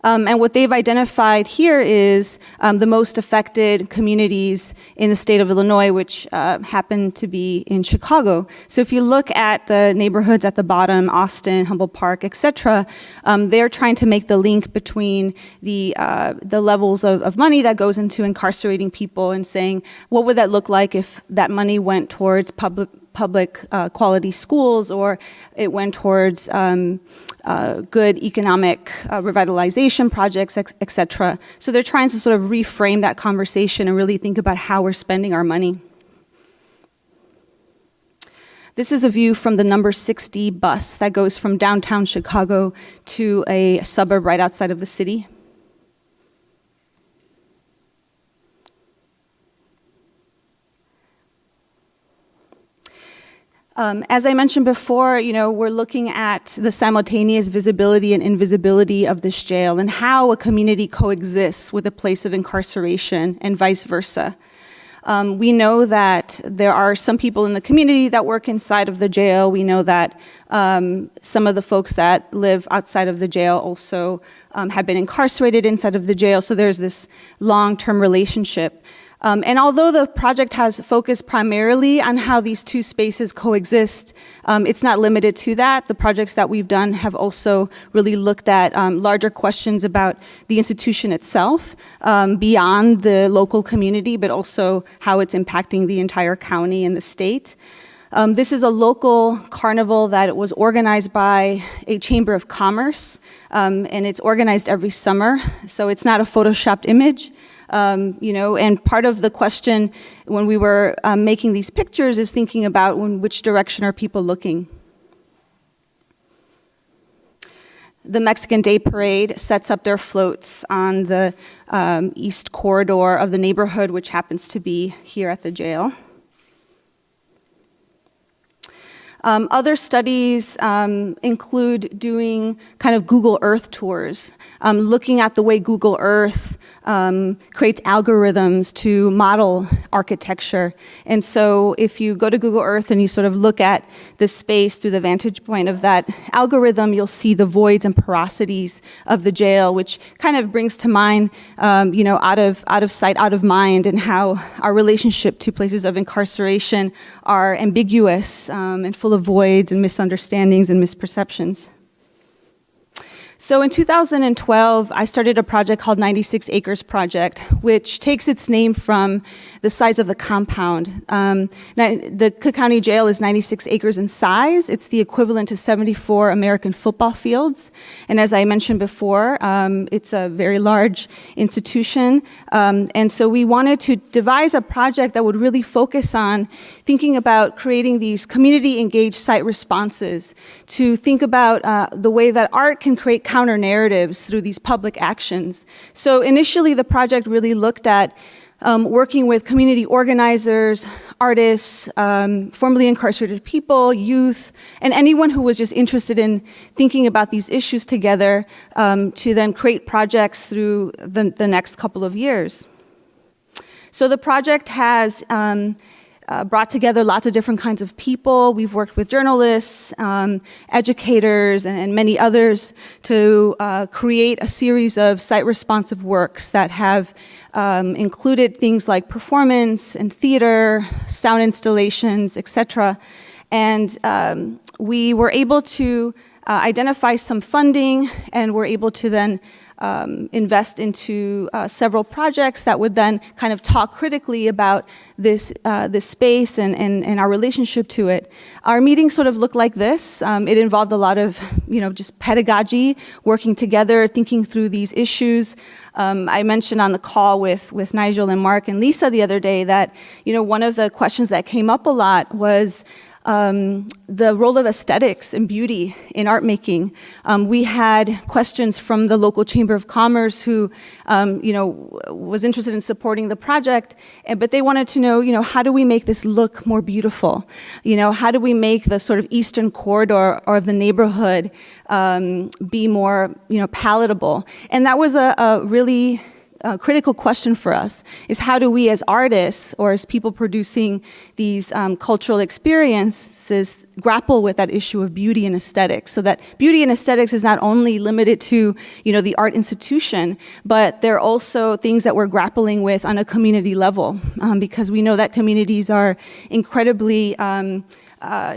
And what they've identified here is the most affected communities in the state of Illinois, which happen to be in Chicago. So if you look at the neighborhoods at the bottom, Austin, Humboldt Park, etc., they're trying to make the link between the levels of money that goes into incarcerating people and saying, what would that look like if that money went towards public quality schools, or it went towards good economic revitalization projects, et cetera. So they're trying to sort of reframe that conversation and really think about how we're spending our money. This is a view from the number 60 bus that goes from downtown Chicago to a suburb right outside of the city. As I mentioned before, we're looking at the simultaneous visibility and invisibility of this jail and how a community coexists with a place of incarceration and vice versa. We know that there are some people in the community that work inside of the jail. We know that some of the folks that live outside of the jail also have been incarcerated inside of the jail, so there's this long-term relationship. And although the project has focused primarily on how these two spaces coexist, it's not limited to that. The projects that we've done have also really looked at larger questions about the institution itself, beyond the local community, but also how it's impacting the entire county and the state. This is a local carnival that was organized by a chamber of commerce, and it's organized every summer, so it's not a photoshopped image. And part of the question when we were making these pictures is thinking about which direction are people looking. The Mexican Day Parade sets up their floats on the east corridor of the neighborhood, which happens to be here at the jail. Other studies include doing kind of Google Earth tours, looking at the way Google Earth creates algorithms to model architecture. And so if you go to Google Earth and you sort of look at the space through the vantage point of that algorithm, you'll see the voids and porosities of the jail, which kind of brings to mind, out of sight, out of mind, and how our relationship to places of incarceration are ambiguous and full of voids and misunderstandings and misperceptions. So in 2012, I started a project called 96 Acres Project, which takes its name from the size of the compound. The Cook County Jail is 96 acres in size. It's the equivalent to 74 American football fields. And as I mentioned before, it's a very large institution. And so we wanted to devise a project that would really focus on thinking about creating these community-engaged site responses, to think about the way that art can create counter-narratives through these public actions. So initially, the project really looked at working with community organizers, artists, formerly incarcerated people, youth, and anyone who was just interested in thinking about these issues together, to then create projects through the next couple of years. So the project has brought together lots of different kinds of people. We've worked with journalists, educators, and many others to create a series of site-responsive works that have included things like performance and theater, sound installations, etc. And we were able to identify some funding, and were able to then invest into several projects that would then kind of talk critically about this space and our relationship to it. Our meetings sort of looked like this. It involved a lot of, just pedagogy, working together, thinking through these issues. I mentioned on the call with Nigel and Mark and Lisa the other day that, one of the questions that came up a lot was the role of aesthetics and beauty in art making. We had questions from the local Chamber of Commerce who, was interested in supporting the project, but they wanted to know, how do we make this look more beautiful? How do we make the sort of eastern corridor or of the neighborhood be more, palatable? And that was a really critical question for us, is how do we as artists or as people producing these cultural experiences grapple with that issue of beauty and aesthetics, so that beauty and aesthetics is not only limited to the art institution, but they're also things that we're grappling with on a community level, because we know that communities are incredibly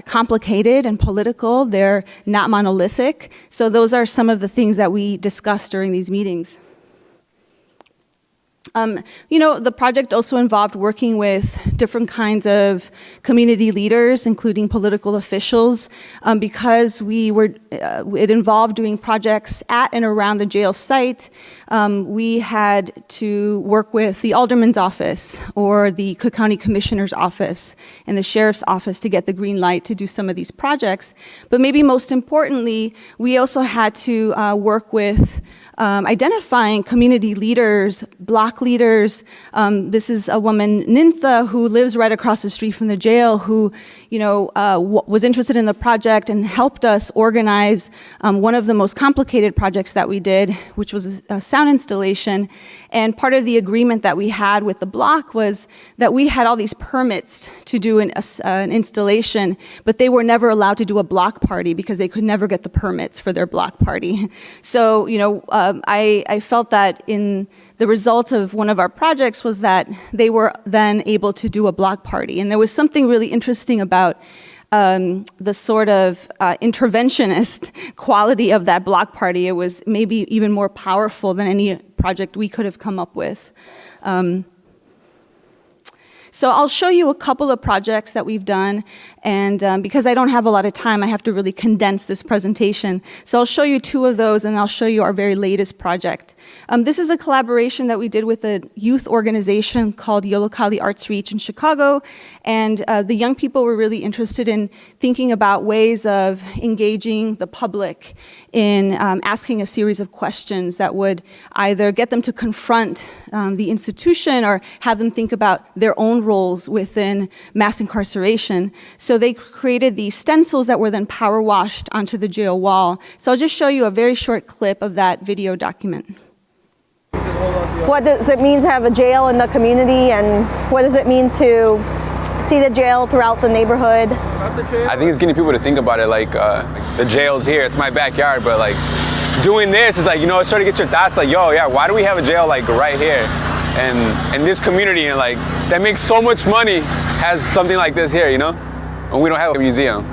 complicated and political. They're not monolithic. So those are some of the things that we discussed during these meetings. The project also involved working with different kinds of community leaders, including political officials, because it involved doing projects at and around the jail site. We had to work with the alderman's office or the Cook County Commissioner's office and the sheriff's office to get the green light to do some of these projects. But maybe most importantly, we also had to work with identifying community leaders, block leaders. This is a woman, Nintha, who lives right across the street from the jail, who, was interested in the project and helped us organize one of the most complicated projects that we did, which was a sound installation. And part of the agreement that we had with the block was that we had all these permits to do an installation, but they were never allowed to do a block party because they could never get the permits for their block party. So, I felt that in the result of one of our projects was that they were then able to do a block party. And there was something really interesting about the sort of interventionist quality of that block party. It was maybe even more powerful than any project we could have come up with. So I'll show you a couple of projects that we've done, and because I don't have a lot of time, I have to really condense this presentation. So I'll show you two of those, and I'll show you our very latest project. This is a collaboration that we did with a youth organization called Yollocalli Arts Reach in Chicago, and the young people were really interested in thinking about ways of engaging the public in asking a series of questions that would either get them to confront the institution or have them think about their own roles within mass incarceration. So they created these stencils that were then power washed onto the jail wall. So I'll just show you a very short clip of that video document. What does it mean to have a jail in the community, and what does it mean to see the jail throughout the neighborhood? I think it's getting people to think about it like the jail's here, it's my backyard, but like doing this is like, it's trying to get your thoughts like, yo, yeah, why do we have a jail like right here? And this community, and like, that makes so much money, has something like this here, and we don't have a museum.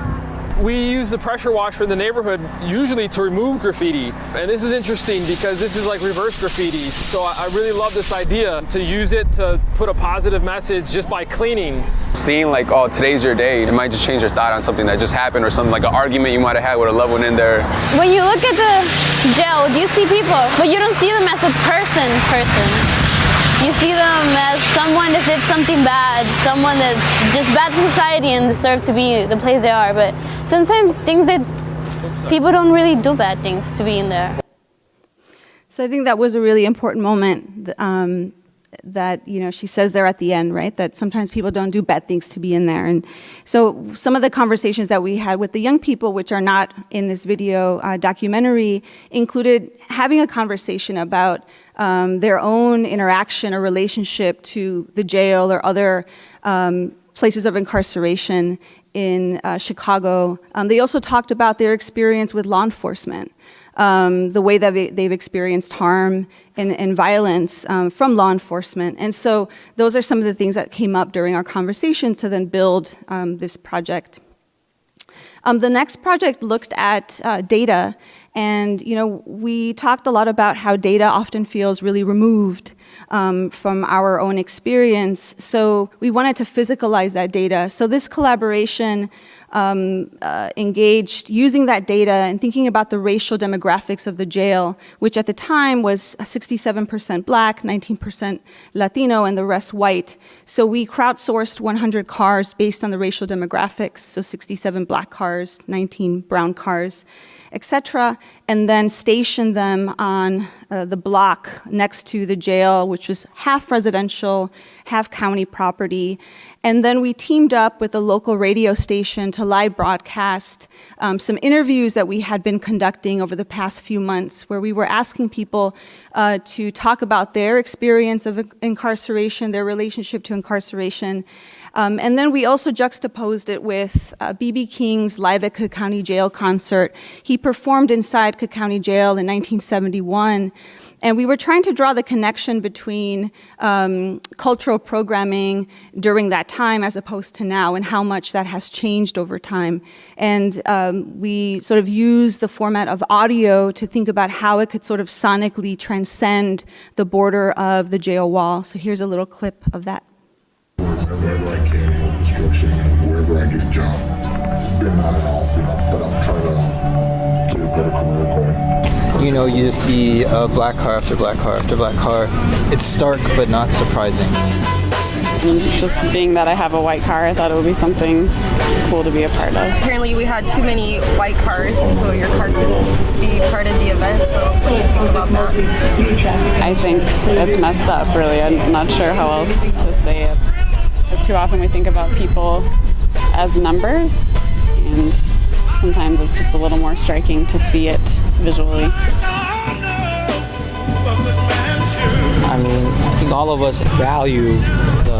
We use the pressure washer in the neighborhood usually to remove graffiti. And this is interesting because this is like reverse graffiti. So I really love this idea to use it to put a positive message just by cleaning. Seeing like, oh, today's your day, it might just change your thought on something that just happened or something like an argument you might have had with a loved one in there. When you look at the jail, you see people, but you don't see them as a person. You see them as someone that did something bad, someone that's just bad to society and deserve to be the place they are. But sometimes things that people don't really do bad things to be in there. So I think that was a really important moment that she says there at the end, right? That sometimes people don't do bad things to be in there. And so some of the conversations that we had with the young people, which are not in this video documentary, included having a conversation about their own interaction or relationship to the jail or other places of incarceration in Chicago. They also talked about their experience with law enforcement, the way that they've experienced harm and violence from law enforcement. And so those are some of the things that came up during our conversation to then build this project. The next project looked at data, and we talked a lot about how data often feels really removed from our own experience. So we wanted to physicalize that data. So this collaboration engaged using that data and thinking about the racial demographics of the jail, which at the time was 67% Black, 19% Latino, and the rest white. So we crowdsourced 100 cars based on the racial demographics, so 67 Black cars, 19 brown cars, etc., and then stationed them on the block next to the jail, which was half residential, half county property. And then we teamed up with a local radio station to live broadcast some interviews that we had been conducting over the past few months, where we were asking people to talk about their experience of incarceration, their relationship to incarceration. And then we also juxtaposed it with B.B. King's Live at Cook County Jail concert. He performed inside Cook County Jail in 1971. And we were trying to draw the connection between cultural programming during that time as opposed to now, and how much that has changed over time. And we sort of used the format of audio to think about how it could sort of sonically transcend the border of the jail wall. So here's a little clip of that. Wherever I can, construction, wherever I get a job, been on and off, but I'm trying to get a better career going. You know, you just see black car after black car after black car. It's stark, but not surprising. Just being that I have a white car, I thought it would be something cool to be a part of. Apparently we had too many white cars, so your car couldn't be part of the event. So what do you think about that? I think it's messed up, really. I'm not sure how else to say it. Too often we think about people as numbers, and sometimes it's just a little more striking to see it visually. I mean, I think all of us value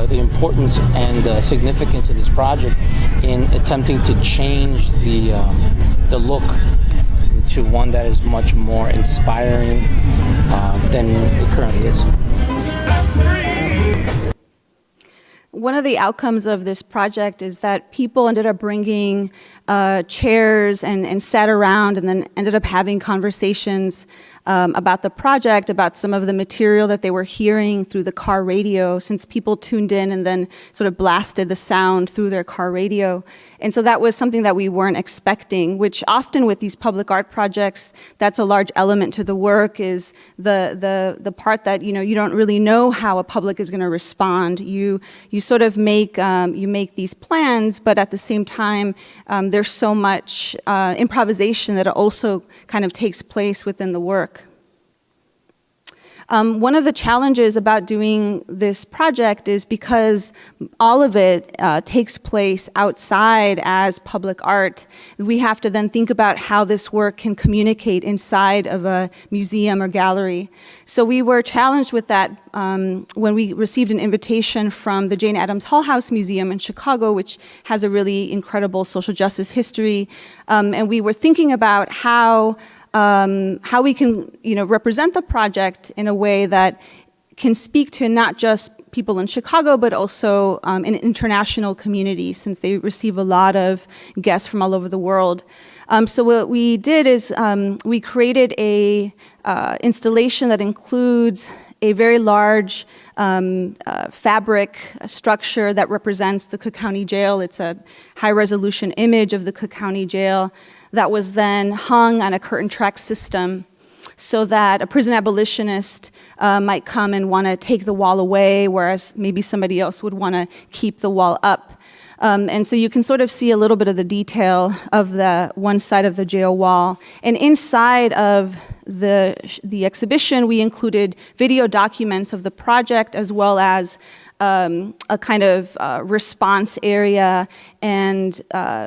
the importance and the significance of this project in attempting to change the look to one that is much more inspiring than it currently is. One of the outcomes of this project is that people ended up bringing chairs and sat around and then ended up having conversations about the project, about some of the material that they were hearing through the car radio, since people tuned in and then sort of blasted the sound through their car radio. And so that was something that we weren't expecting, which often with these public art projects, that's a large element to the work, is the part that, you know, you don't really know how a public is going to respond. You sort of make these plans, but at the same time, there's so much improvisation that also kind of takes place within the work. One of the challenges about doing this project is because all of it takes place outside as public art, we have to then think about how this work can communicate inside of a museum or gallery. So we were challenged with that when we received an invitation from the Jane Addams Hull House Museum in Chicago, which has a really incredible social justice history. And we were thinking about how we can, represent the project in a way that can speak to not just people in Chicago, but also an international community, since they receive a lot of guests from all over the world. So what we did is we created a installation that includes a very large fabric structure that represents the Cook County Jail. It's a high-resolution image of the Cook County Jail that was then hung on a curtain track system so that a prison abolitionist might come and want to take the wall away, whereas maybe somebody else would want to keep the wall up. And so you can sort of see a little bit of the detail of the one side of the jail wall. And inside of the exhibition, we included video documents of the project, as well as a kind of response area, and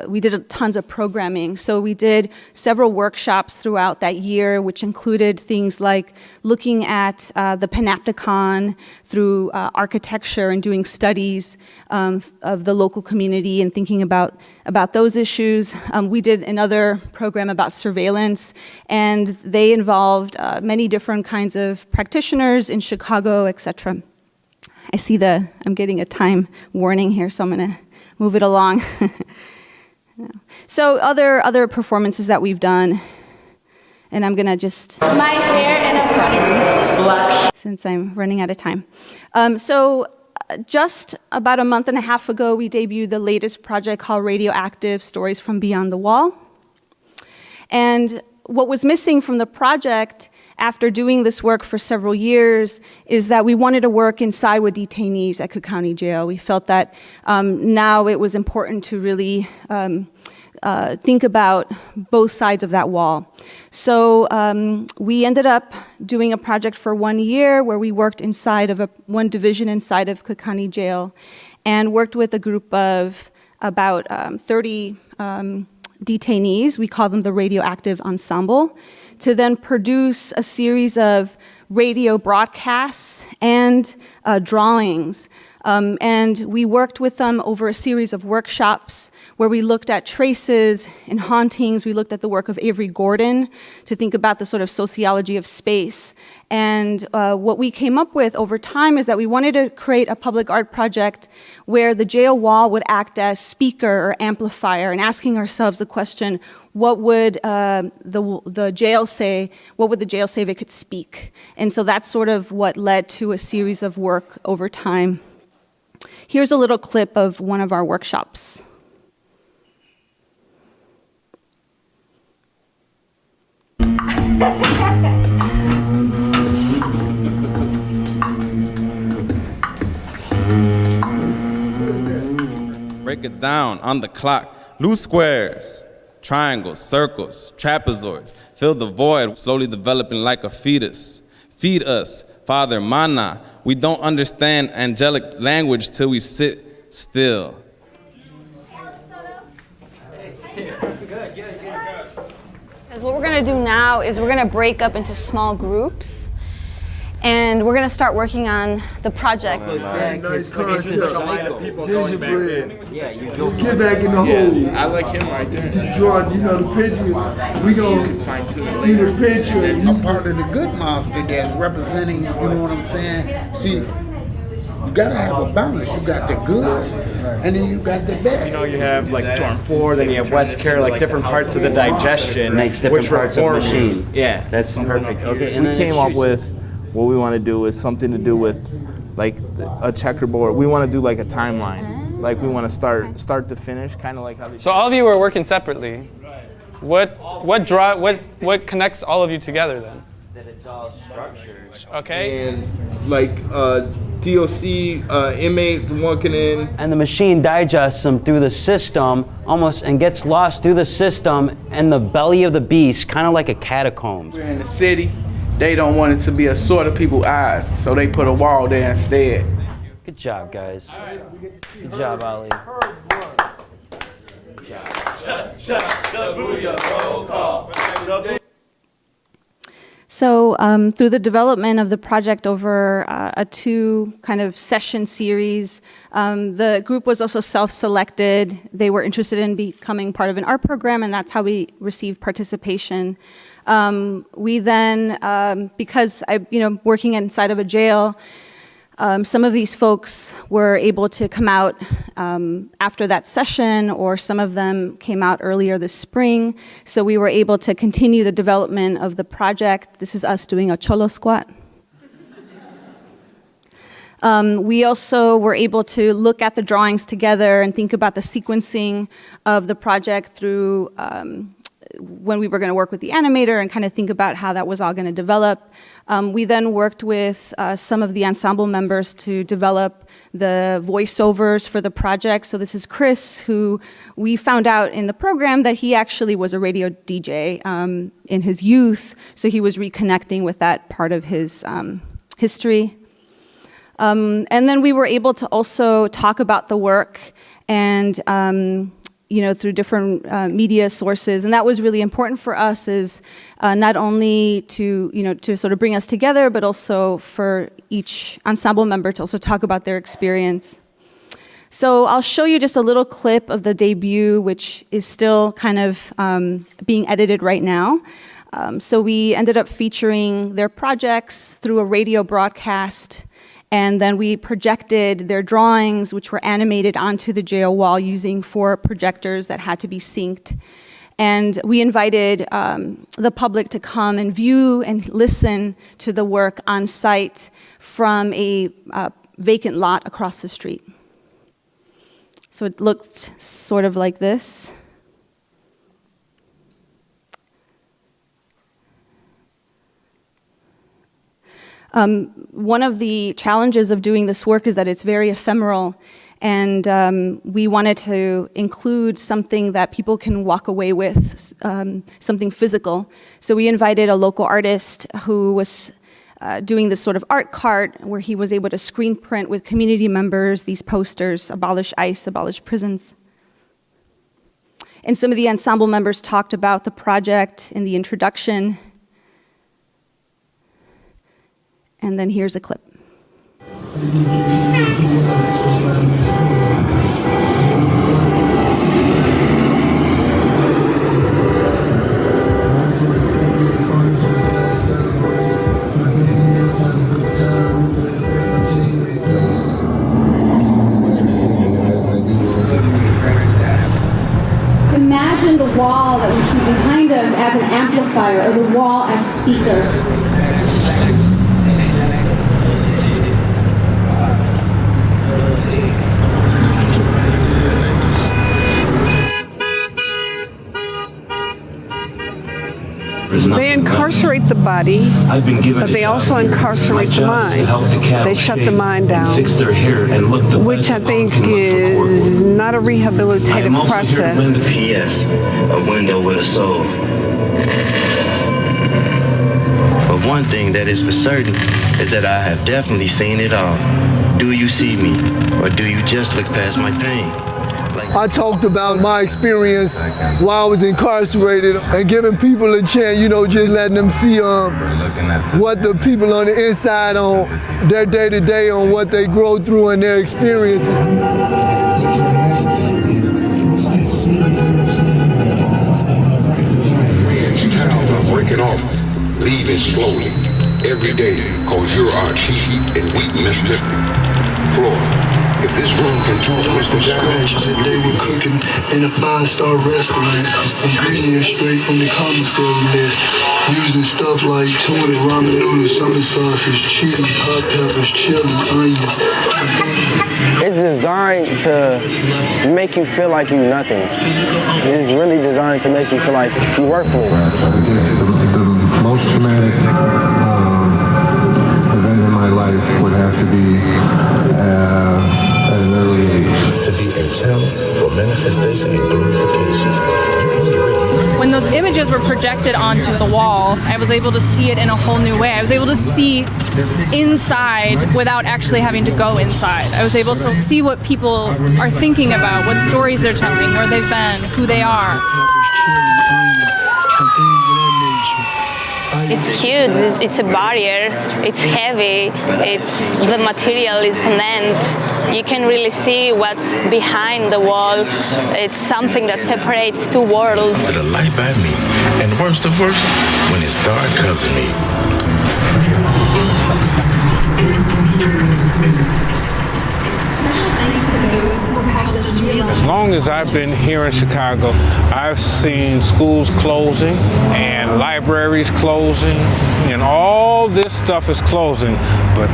we did tons of programming. So we did several workshops throughout that year, which included things like looking at the Panopticon through architecture and doing studies of the local community and thinking about those issues. We did another program about surveillance, and they involved many different kinds of practitioners in Chicago, etc. I see I'm getting a time warning here, so I'm going to move it along. So other performances that we've done, and I'm going to just... My hair and a ponytail. Since I'm running out of time. So just about a month and a half ago, we debuted the latest project called Radioactive, Stories from Beyond the Wall. And what was missing from the project after doing this work for several years is that we wanted to work inside with detainees at Cook County Jail. We felt that now it was important to really think about both sides of that wall. So we ended up doing a project for 1 year where we worked inside of one division inside of Cook County Jail and worked with a group of about 30 detainees. We call them the Radioactive Ensemble, to then produce a series of radio broadcasts and drawings And we worked with them over a series of workshops where we looked at traces and hauntings. We looked at the work of Avery Gordon to think about the sort of sociology of space. And what we came up with over time is that we wanted to create a public art project where the jail wall would act as speaker or amplifier, and asking ourselves the question, what would the jail say? What would the jail say if it could speak? And so that's sort of what led to a series of work over time. Here's a little clip of one of our workshops. Break it down on the clock. Loose squares, triangles, circles, trapezoids. Fill the void, slowly developing like a fetus. Feed us, Father, mana. We don't understand angelic language till we sit still. Because what we're going to do now is we're going to break up into small groups, and we're going to start working on the project. Nice concept. Gingerbread. Yeah, get back in the hole. I like him right there. Jordan, you know the picture. We gonna do the picture. And a part of the good monster that's representing, you know what I'm saying? See, you gotta have a balance. You got the good, and then you got the bad. You know, you have like Torn 4, then you have West Care, like different parts of the digestion. Makes different parts of the machine. Yeah. That's perfect. Okay, and we came up with what we want to do is something to do with like a checkerboard. We want to do like a timeline. Like we want to start to finish, kind of like how they. So all of you are working separately. What connects all of you together then? That it's all structured. Okay. And like DOC inmate walking in. And the machine digests them through the system almost and gets lost through the system and the belly of the beast, kind of like a catacombs. We're in the city. They don't want it to be a sort of people's eyes, so they put a wall there instead. Good job, guys. Good job, Ali. So through the development of the project over a 2 kind of session series, the group was also self-selected. They were interested in becoming part of an art program, and that's how we received participation. We then, because working inside of a jail, some of these folks were able to come out after that session, or some of them came out earlier this spring. So we were able to continue the development of the project. This is us doing a cholo squat. We also were able to look at the drawings together and think about the sequencing of the project through when we were going to work with the animator and kind of think about how that was all going to develop. We then worked with some of the ensemble members to develop the voiceovers for the project. So this is Chris, who we found out in the program that he actually was a radio DJ in his youth. So he was reconnecting with that part of his history. And then we were able to also talk about the work and through different media sources. And that was really important for us, is not only to sort of bring us together, but also for each ensemble member to also talk about their experience. So I'll show you just a little clip of the debut, which is still kind of being edited right now. So we ended up featuring their projects through a radio broadcast. And then we projected their drawings, which were animated onto the jail wall using 4 projectors that had to be synced. And we invited the public to come and view and listen to the work on site from a vacant lot across the street. So it looked sort of like this. One of the challenges of doing this work is that it's very ephemeral, and we wanted to include something that people can walk away with, something physical. So we invited a local artist who was doing this sort of art cart where he was able to screen print with community members these posters: abolish ICE, abolish prisons. And some of the ensemble members talked about the project in the introduction. And then here's a clip. imagine the wall that we see behind us as an amplifier, or the wall as speakers. They incarcerate the body, but they also incarcerate the mind. They shut the mind down, which I think is not a rehabilitative process. P.S. A window with a soul. But one thing that is for certain is that I have definitely seen it all. Do you see me, or do you just look past my pain? I talked about my experience while I was incarcerated and giving people a chance, just letting them see what the people on the inside on their day-to-day, on what they grow through and their experiences. Breaking off, leaving slowly, every day, cause you're our cheap and weak Mr. Floyd. If this room can talk, Mr. Scratches that they were cooking in a 5-star restaurant. Ingredients straight from the commissary list. Using stuff like tuna, ramen noodles, summer sauces, chilies, hot peppers, chili, onions. It's designed to make you feel like you're nothing. It's really designed to make you feel like you're worthless. The most traumatic event in my life would have to be at an early age. To be a channel for manifestation and glorification. When those images were projected onto the wall, I was able to see it in a whole new way. I was able to see inside without actually having to go inside. I was able to see what people are thinking about, what stories they're telling, where they've been, who they are. It's huge, it's a barrier, it's heavy, the material is cement. You can really see what's behind the wall. It's something that separates two worlds. With a light by me, and worst of worst, when it's dark because of me. As long as I've been here in Chicago, I've seen schools closing and libraries closing, and all this stuff is closing, but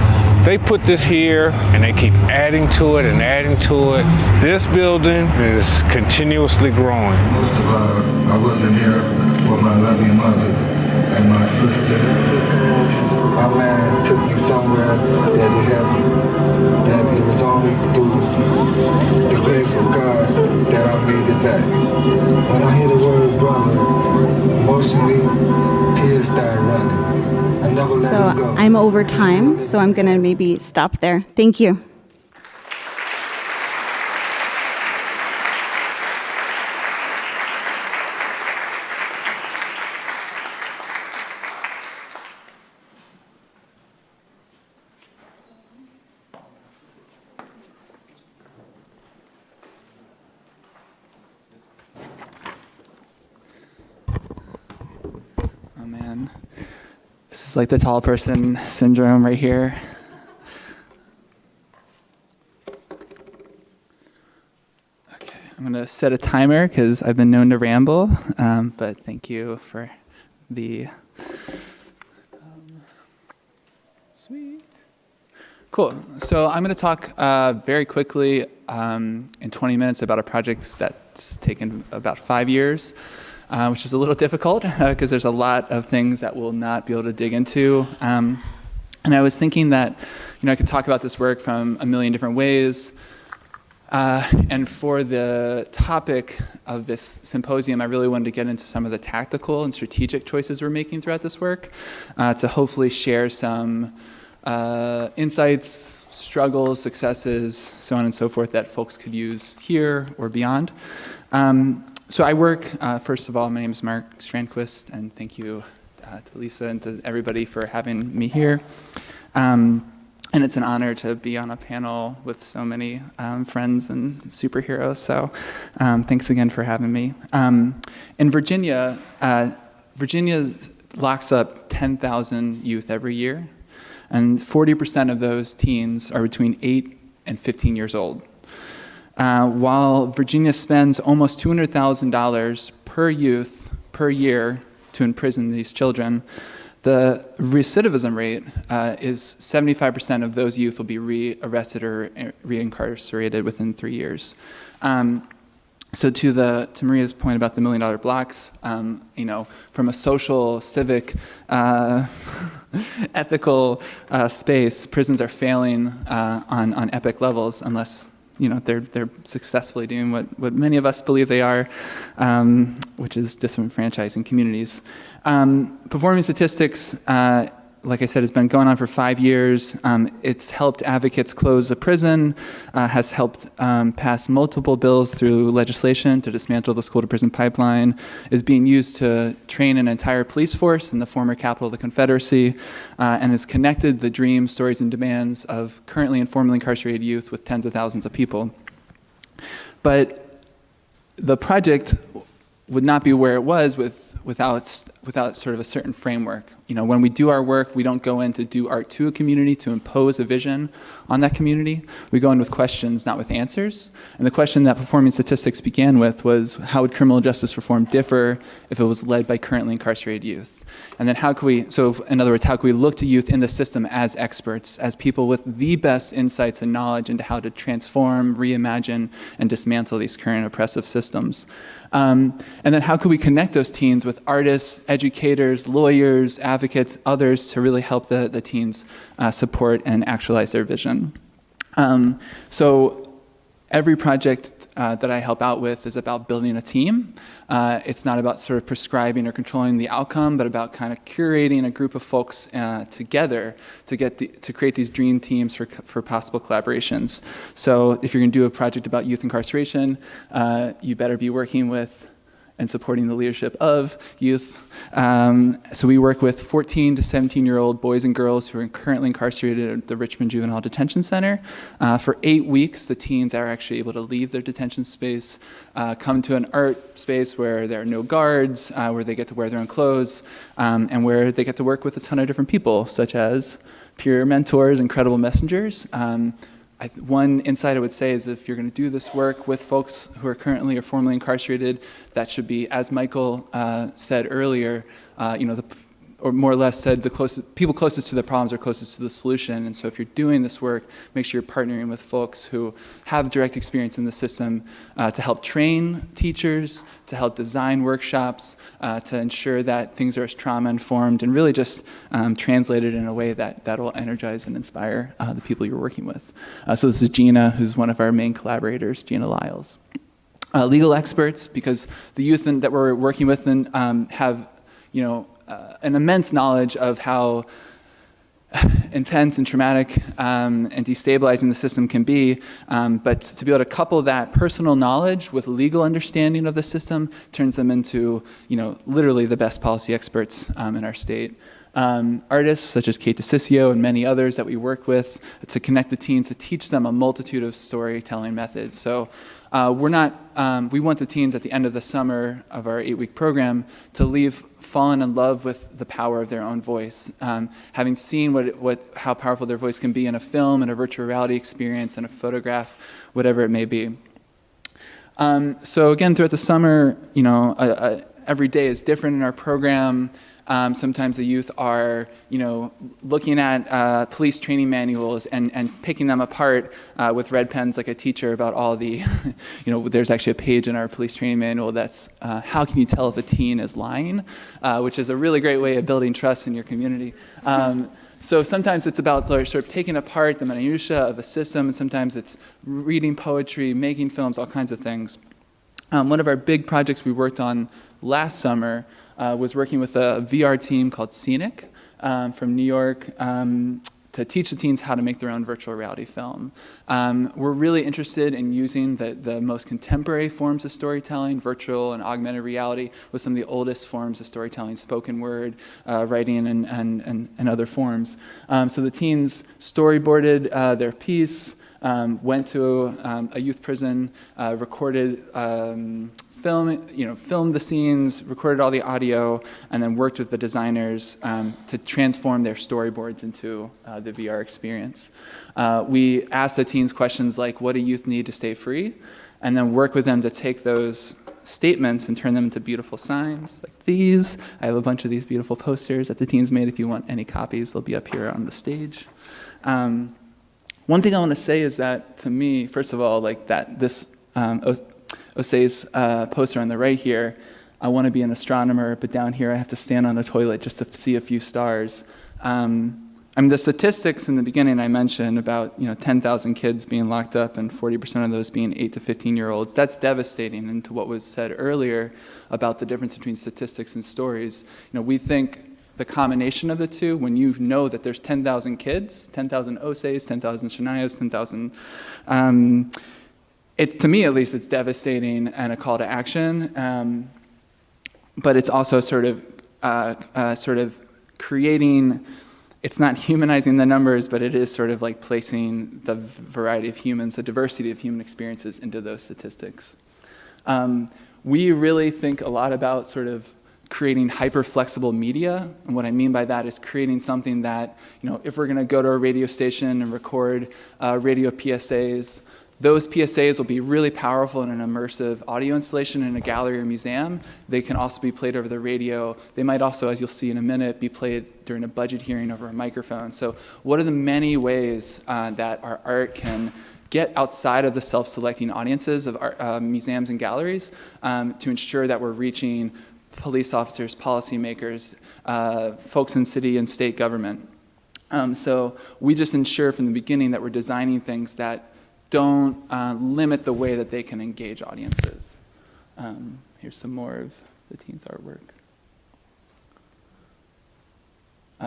they put this here and they keep adding to it and adding to it. This building is continuously growing. Most of all, I wasn't here for my loving mother and my sister. My man took me somewhere that it was only through the grace of God that I made it back. When I hear the words brother, emotionally, tears start running. I never let it go. I'm over time, so I'm gonna maybe stop there. Thank you. Oh man, this is like the tall person syndrome right here. Okay, I'm gonna set a timer because I've been known to ramble, but thank you for the sweet. Cool. So I'm going to talk very quickly in 20 minutes about a project that's taken about 5 years. Which is a little difficult because there's a lot of things that we'll not be able to dig into. And I was thinking that, I could talk about this work from a million different ways. And for the topic of this symposium, I really wanted to get into some of the tactical and strategic choices we're making throughout this work to hopefully share some insights, struggles, successes, so on and so forth that folks could use here or beyond. So I work, first of all, my name is Mark Strandquist, and thank you to Lisa and to everybody for having me here. And it's an honor to be on a panel with so many friends and superheroes, so thanks again for having me. In Virginia, Virginia locks up 10,000 youth every year, and 40% of those teens are between 8 and 15 years old. while Virginia spends almost $200,000 per youth per year to imprison these children, the recidivism rate is 75% of those youth will be re-arrested or reincarcerated within 3 years. So to Maria's point about the $1 million blocks, from a social, civic, ethical space, prisons are failing on epic levels unless they're successfully doing what many of us believe they are, which is disenfranchising communities. Performing statistics, like I said, has been going on for 5 years. It's helped advocates close a prison, has helped pass multiple bills through legislation to dismantle the school-to-prison pipeline, is being used to train an entire police force in the former capital of the Confederacy, and has connected the dreams, stories, and demands of currently and formerly incarcerated youth with tens of thousands of people. But the project would not be where it was without sort of a certain framework. When we do our work, we don't go in to do art to a community, to impose a vision on that community. We go in with questions, not with answers. And the question that performing statistics began with was, how would criminal justice reform differ if it was led by currently incarcerated youth? And then in other words, how can we look to youth in the system as experts, as people with the best insights and knowledge into how to transform, reimagine, and dismantle these current oppressive systems? And then how could we connect those teens with artists, educators, lawyers, advocates, others to really help the teens support and actualize their vision? So every project that I help out with is about building a team. It's not about sort of prescribing or controlling the outcome, but about kind of curating a group of folks together to create these dream teams for possible collaborations. So if you're going to do a project about youth incarceration, you better be working with and supporting the leadership of youth. So we work with 14 to 17-year-old boys and girls who are currently incarcerated at the Richmond Juvenile Detention Center. For 8 weeks, the teens are actually able to leave their detention space, come to an art space where there are no guards, where they get to wear their own clothes, and where they get to work with a ton of different people, such as peer mentors, incredible messengers. One insight I would say is if you're going to do this work with folks who are currently or formerly incarcerated, that should be, as Michael said earlier, or more or less said, people closest to the problems are closest to the solution. And so if you're doing this work, make sure you're partnering with folks who have direct experience in the system to help train teachers, to help design workshops, to ensure that things are as trauma-informed and really just translated in a way that will energize and inspire the people you're working with. So this is Gina, who's one of our main collaborators, Gina Lyles. Legal experts, because the youth that we're working with have, an immense knowledge of how intense and traumatic and destabilizing the system can be, but to be able to couple that personal knowledge with legal understanding of the system turns them into, literally the best policy experts in our state. Artists such as Kate DeCiccio and many others that we work with to connect the teens, to teach them a multitude of storytelling methods. So we want the teens at the end of the summer of our 8-week program to fallen in love with the power of their own voice, having seen how powerful their voice can be in a film, in a virtual reality experience, in a photograph, whatever it may be. So again, throughout the summer, every day is different in our program. Sometimes the youth are, looking at police training manuals and picking them apart with red pens like a teacher about all the, there's actually a page in our police training manual that's how can you tell if a teen is lying, which is a really great way of building trust in your community. So sometimes it's about sort of picking apart the minutiae of a system, and sometimes it's reading poetry, making films, all kinds of things. One of our big projects we worked on last summer was working with a VR team called Scenic from New York to teach the teens how to make their own virtual reality film. We're really interested in using the most contemporary forms of storytelling, virtual and augmented reality, with some of the oldest forms of storytelling, spoken word, writing, and other forms. So the teens storyboarded their piece, went to a youth prison, recorded filmed the scenes, recorded all the audio, and then worked with the designers to transform their storyboards into the VR experience. We asked the teens questions like, what do youth need to stay free? And then work with them to take those statements and turn them into beautiful signs like these. I have a bunch of these beautiful posters that the teens made. If you want any copies, they'll be up here on the stage. One thing I want to say is that, to me, first of all, like that this Osei's poster on the right here, I want to be an astronomer, but down here I have to stand on a toilet just to see a few stars. The statistics in the beginning I mentioned about 10,000 kids being locked up and 40% of those being 8 to 15-year-olds. That's devastating. And to what was said earlier about the difference between statistics and stories, we think the combination of the two, when you know that there's 10,000 kids, 10,000 Oseis, 10,000 Shanias, 10,000, to me at least, it's devastating and a call to action. But it's also sort of creating. It's not humanizing the numbers, but it is sort of like placing the variety of humans, the diversity of human experiences into those statistics. We really think a lot about sort of creating hyper-flexible media. And what I mean by that is creating something that, if we're going to go to a radio station and record radio PSAs, those PSAs will be really powerful in an immersive audio installation in a gallery or museum. They can also be played over the radio. They might also, as you'll see in a minute, be played during a budget hearing over a microphone. So what are the many ways that our art can get outside of the self-selecting audiences of art, museums and galleries to ensure that we're reaching police officers, policymakers, folks in city and state government. So we just ensure from the beginning that we're designing things that don't limit the way that they can engage audiences. Here's some more of the teens' artwork.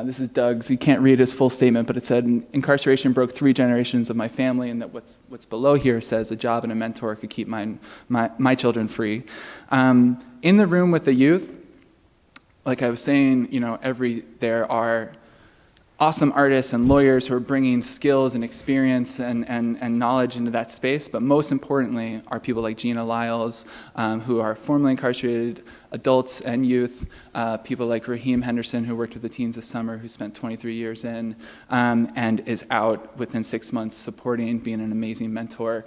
This is Doug's. You can't read his full statement, but it said, incarceration broke 3 generations of my family, and that what's below here says a job and a mentor could keep my children free. In the room with the youth, like I was saying, there are awesome artists and lawyers who are bringing skills and experience and knowledge into that space, but most importantly are people like Gina Lyles, who are formerly incarcerated adults and youth, people like Raheem Henderson, who worked with the teens this summer, who spent 23 years in, and is out within 6 months supporting, being an amazing mentor.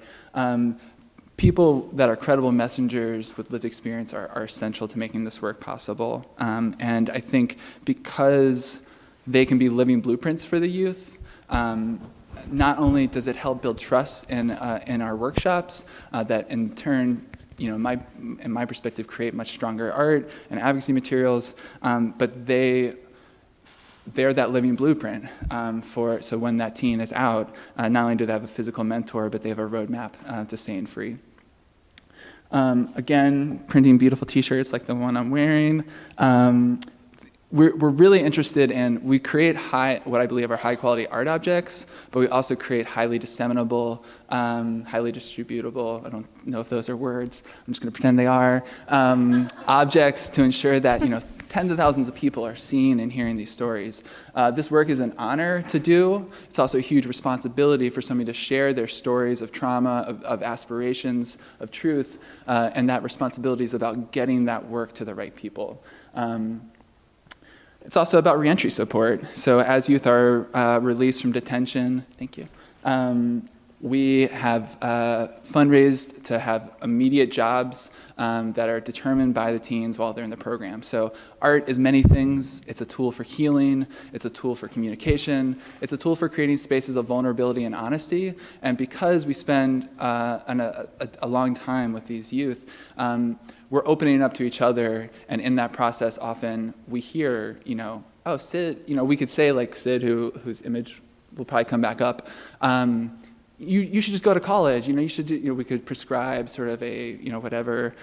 People that are credible messengers with lived experience are essential to making this work possible. And I think because they can be living blueprints for the youth. Not only does it help build trust in our workshops, that in turn, in my perspective, create much stronger art and advocacy materials, but they're that living blueprint so when that teen is out, not only do they have a physical mentor, but they have a roadmap to staying free. Again, printing beautiful t-shirts like the one I'm wearing. We're really interested in, we create what I believe are high quality art objects, but we also create highly disseminable, highly distributable, I don't know if those are words, I'm just gonna pretend they are, objects to ensure that tens of thousands of people are seeing and hearing these stories. This work is an honor to do. It's also a huge responsibility for somebody to share their stories of trauma, of aspirations, of truth, and that responsibility is about getting that work to the right people. It's also about reentry support. So as youth are released from detention, thank you, we have fundraised to have immediate jobs that are determined by the teens while they're in the program. So art is many things. It's a tool for healing. It's a tool for communication. It's a tool for creating spaces of vulnerability and honesty. And because we spend a long time with these youth, we're opening up to each other, and in that process, often we hear, oh, Sid, we could say like Sid, whose image will probably come back up, you should just go to college, you should do, we could prescribe sort of a, whatever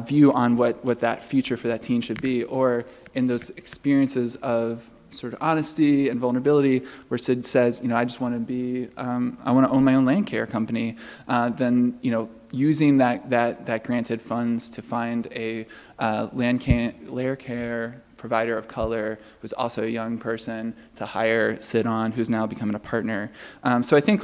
view on what that future for that teen should be, or in those experiences of sort of honesty and vulnerability, where Sid says, I just want to be, I want to own my own land care company, then, using that granted funds to find a land care provider of color who's also a young person to hire Sid on, who's now becoming a partner. So I think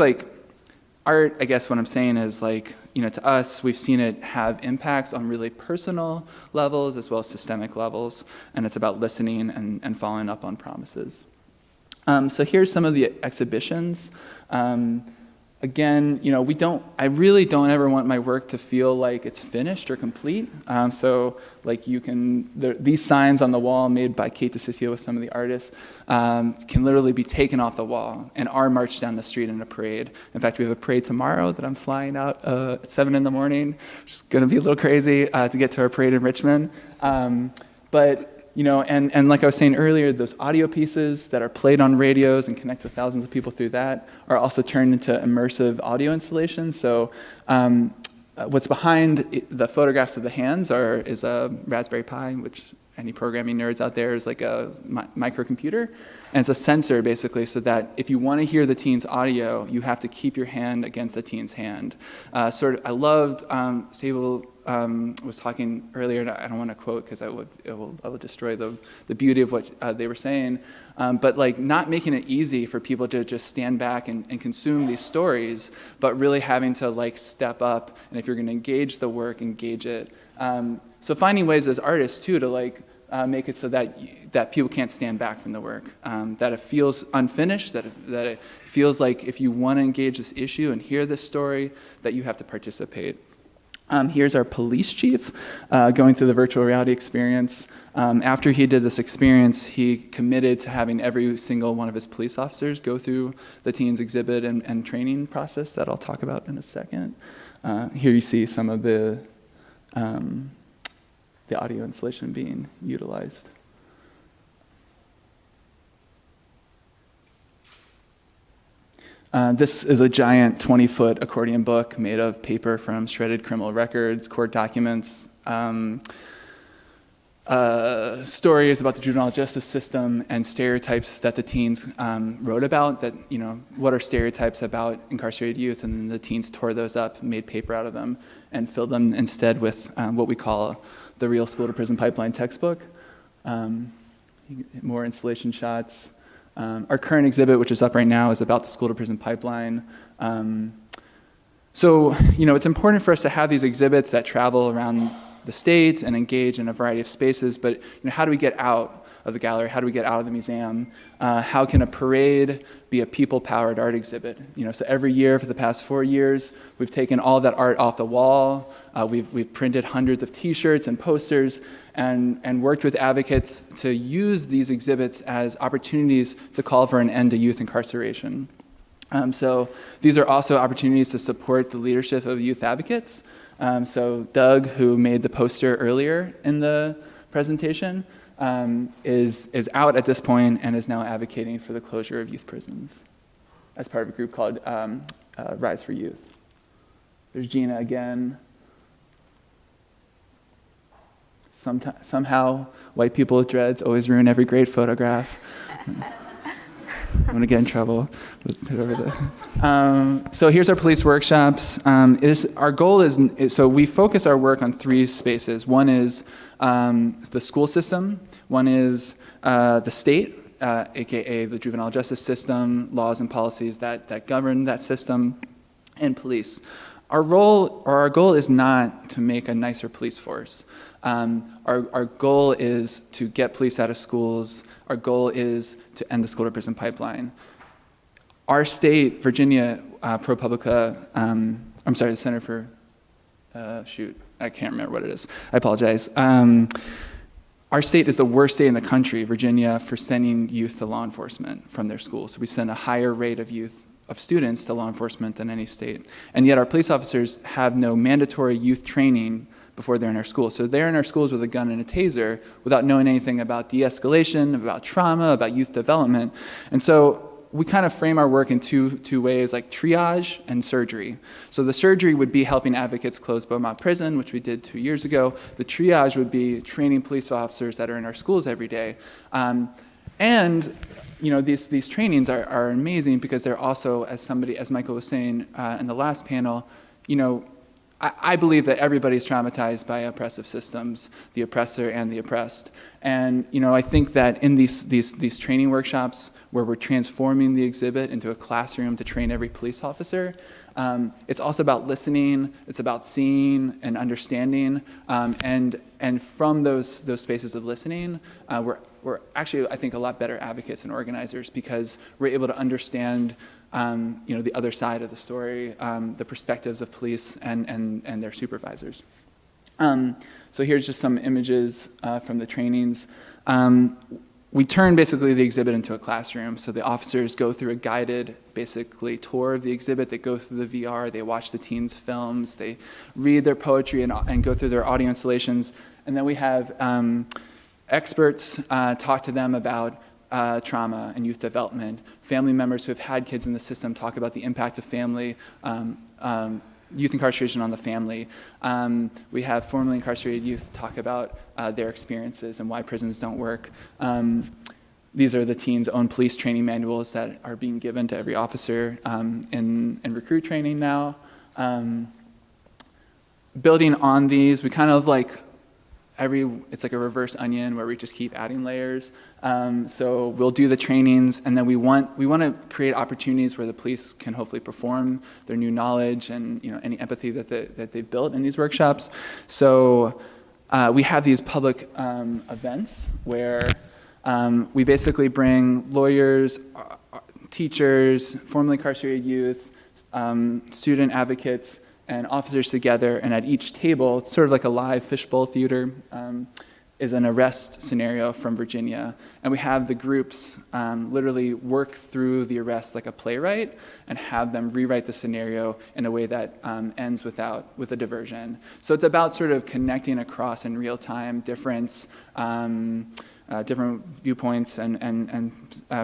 art, I guess what I'm saying is like, to us, we've seen it have impacts on really personal levels as well as systemic levels, and it's about listening and following up on promises. So here's some of the exhibitions. Again, I really don't ever want my work to feel like it's finished or complete. So like these signs on the wall made by Kate DeCiccio with some of the artists can literally be taken off the wall and are marched down the street in a parade. In fact, we have a parade tomorrow that I'm flying out at 7 in the morning, which is gonna be a little crazy to get to our parade in Richmond. And like I was saying earlier, those audio pieces that are played on radios and connect with thousands of people through that are also turned into immersive audio installations. So what's behind the photographs of the hands is a Raspberry Pi, which any programming nerds out there is like a microcomputer. And it's a sensor basically so that if you want to hear the teen's audio, you have to keep your hand against the teen's hand. I loved Sable was talking earlier, and I don't want to quote because I would destroy the beauty of what they were saying, but like not making it easy for people to just stand back and consume these stories, but really having to like step up, and if you're going to engage the work, engage it. So finding ways as artists too to like make it so that people can't stand back from the work, that it feels unfinished, that it feels like if you want to engage this issue and hear this story, that you have to participate. Here's our police chief going through the virtual reality experience. After he did this experience, he committed to having every single one of his police officers go through the teens exhibit and training process that I'll talk about in a second. Here you see some of the audio installation being utilized. This is a giant 20-foot accordion book made of paper from shredded criminal records, court documents, stories about the juvenile justice system and stereotypes that the teens wrote about, that, what are stereotypes about incarcerated youth, and then the teens tore those up, made paper out of them, and filled them instead with what we call the real school to prison pipeline textbook. More installation shots. Our current exhibit, which is up right now, is about the school to prison pipeline. So, it's important for us to have these exhibits that travel around the state and engage in a variety of spaces, but how do we get out of the gallery? How do we get out of the museum? How can a parade be a people-powered art exhibit? So every year for the past 4 years, we've taken all that art off the wall. We've printed hundreds of T-shirts and posters and worked with advocates to use these exhibits as opportunities to call for an end to youth incarceration. So these are also opportunities to support the leadership of youth advocates. So Doug, who made the poster earlier in the presentation, is out at this point and is now advocating for the closure of youth prisons as part of a group called Rise for Youth. There's Gina again. Somehow, white people with dreads always ruin every great photograph. I'm going to get in trouble with whoever so here's our police workshops. Our goal is, so we focus our work on 3 spaces. One is the school system. One is the state, aka the juvenile justice system, laws and policies that govern that system, and police. Our goal is not to make a nicer police force. Our goal is to get police out of schools. Our goal is to end the school to prison pipeline. Our state, Virginia, ProPublica, the Center for, I can't remember what it is. I apologize. Our state is the worst state in the country, Virginia, for sending youth to law enforcement from their schools. So we send a higher rate of students to law enforcement than any state. And yet our police officers have no mandatory youth training before they're in our schools. So they're in our schools with a gun and a taser without knowing anything about de-escalation, about trauma, about youth development. And so we kind of frame our work in two ways, like triage and surgery. So the surgery would be helping advocates close Beaumont Prison, which we did 2 years ago. The triage would be training police officers that are in our schools every day. These trainings are amazing because they're also, as Michael was saying in the last panel, I believe that everybody's traumatized by oppressive systems, the oppressor and the oppressed. And I think that in these training workshops where we're transforming the exhibit into a classroom to train every police officer, It's also about listening. It's about seeing and understanding. And from those spaces of listening, we're actually, I think, a lot better advocates and organizers because we're able to understand the other side of the story, the perspectives of police and their supervisors. So here's just some images from the trainings. We turn basically the exhibit into a classroom. So the officers go through a guided, basically, tour of the exhibit. They go through the VR, they watch the teens' films, they read their poetry and go through their audio installations. And then we have experts talk to them about trauma and youth development. Family members who have had kids in the system talk about the impact of family, youth incarceration on the family. We have formerly incarcerated youth talk about their experiences and why prisons don't work. These are the teens' own police training manuals that are being given to every officer in recruit training now. Building on these, we kind of it's like a reverse onion where we just keep adding layers. So we'll do the trainings, and then we want to create opportunities where the police can hopefully perform their new knowledge and any empathy that they've built in these workshops. So we have these public events where we basically bring lawyers, teachers, formerly incarcerated youth, student advocates, and officers together, and at each table, it's sort of like a live fishbowl theater, is an arrest scenario from Virginia. And we have the groups literally work through the arrest like a playwright and have them rewrite the scenario in a way that ends with a diversion. So it's about sort of connecting across in real time different viewpoints and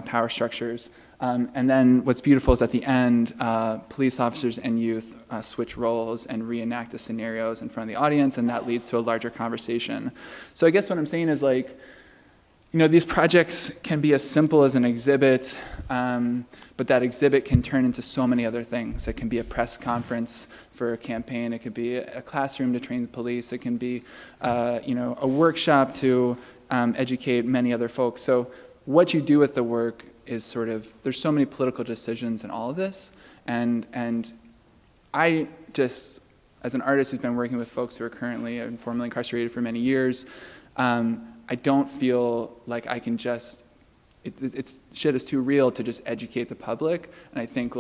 power structures. And then what's beautiful is at the end, police officers and youth switch roles and reenact the scenarios in front of the audience, and that leads to a larger conversation. So I guess what I'm saying is these projects can be as simple as an exhibit, but that exhibit can turn into so many other things. It can be a press conference for a campaign. It could be a classroom to train the police. It can be a workshop to educate many other folks. So what you do with the work is there's so many political decisions in all of this, and I just, as an artist who's been working with folks who are currently and formerly incarcerated for many years, I don't feel like I can just, shit is too real to just educate the public, and I think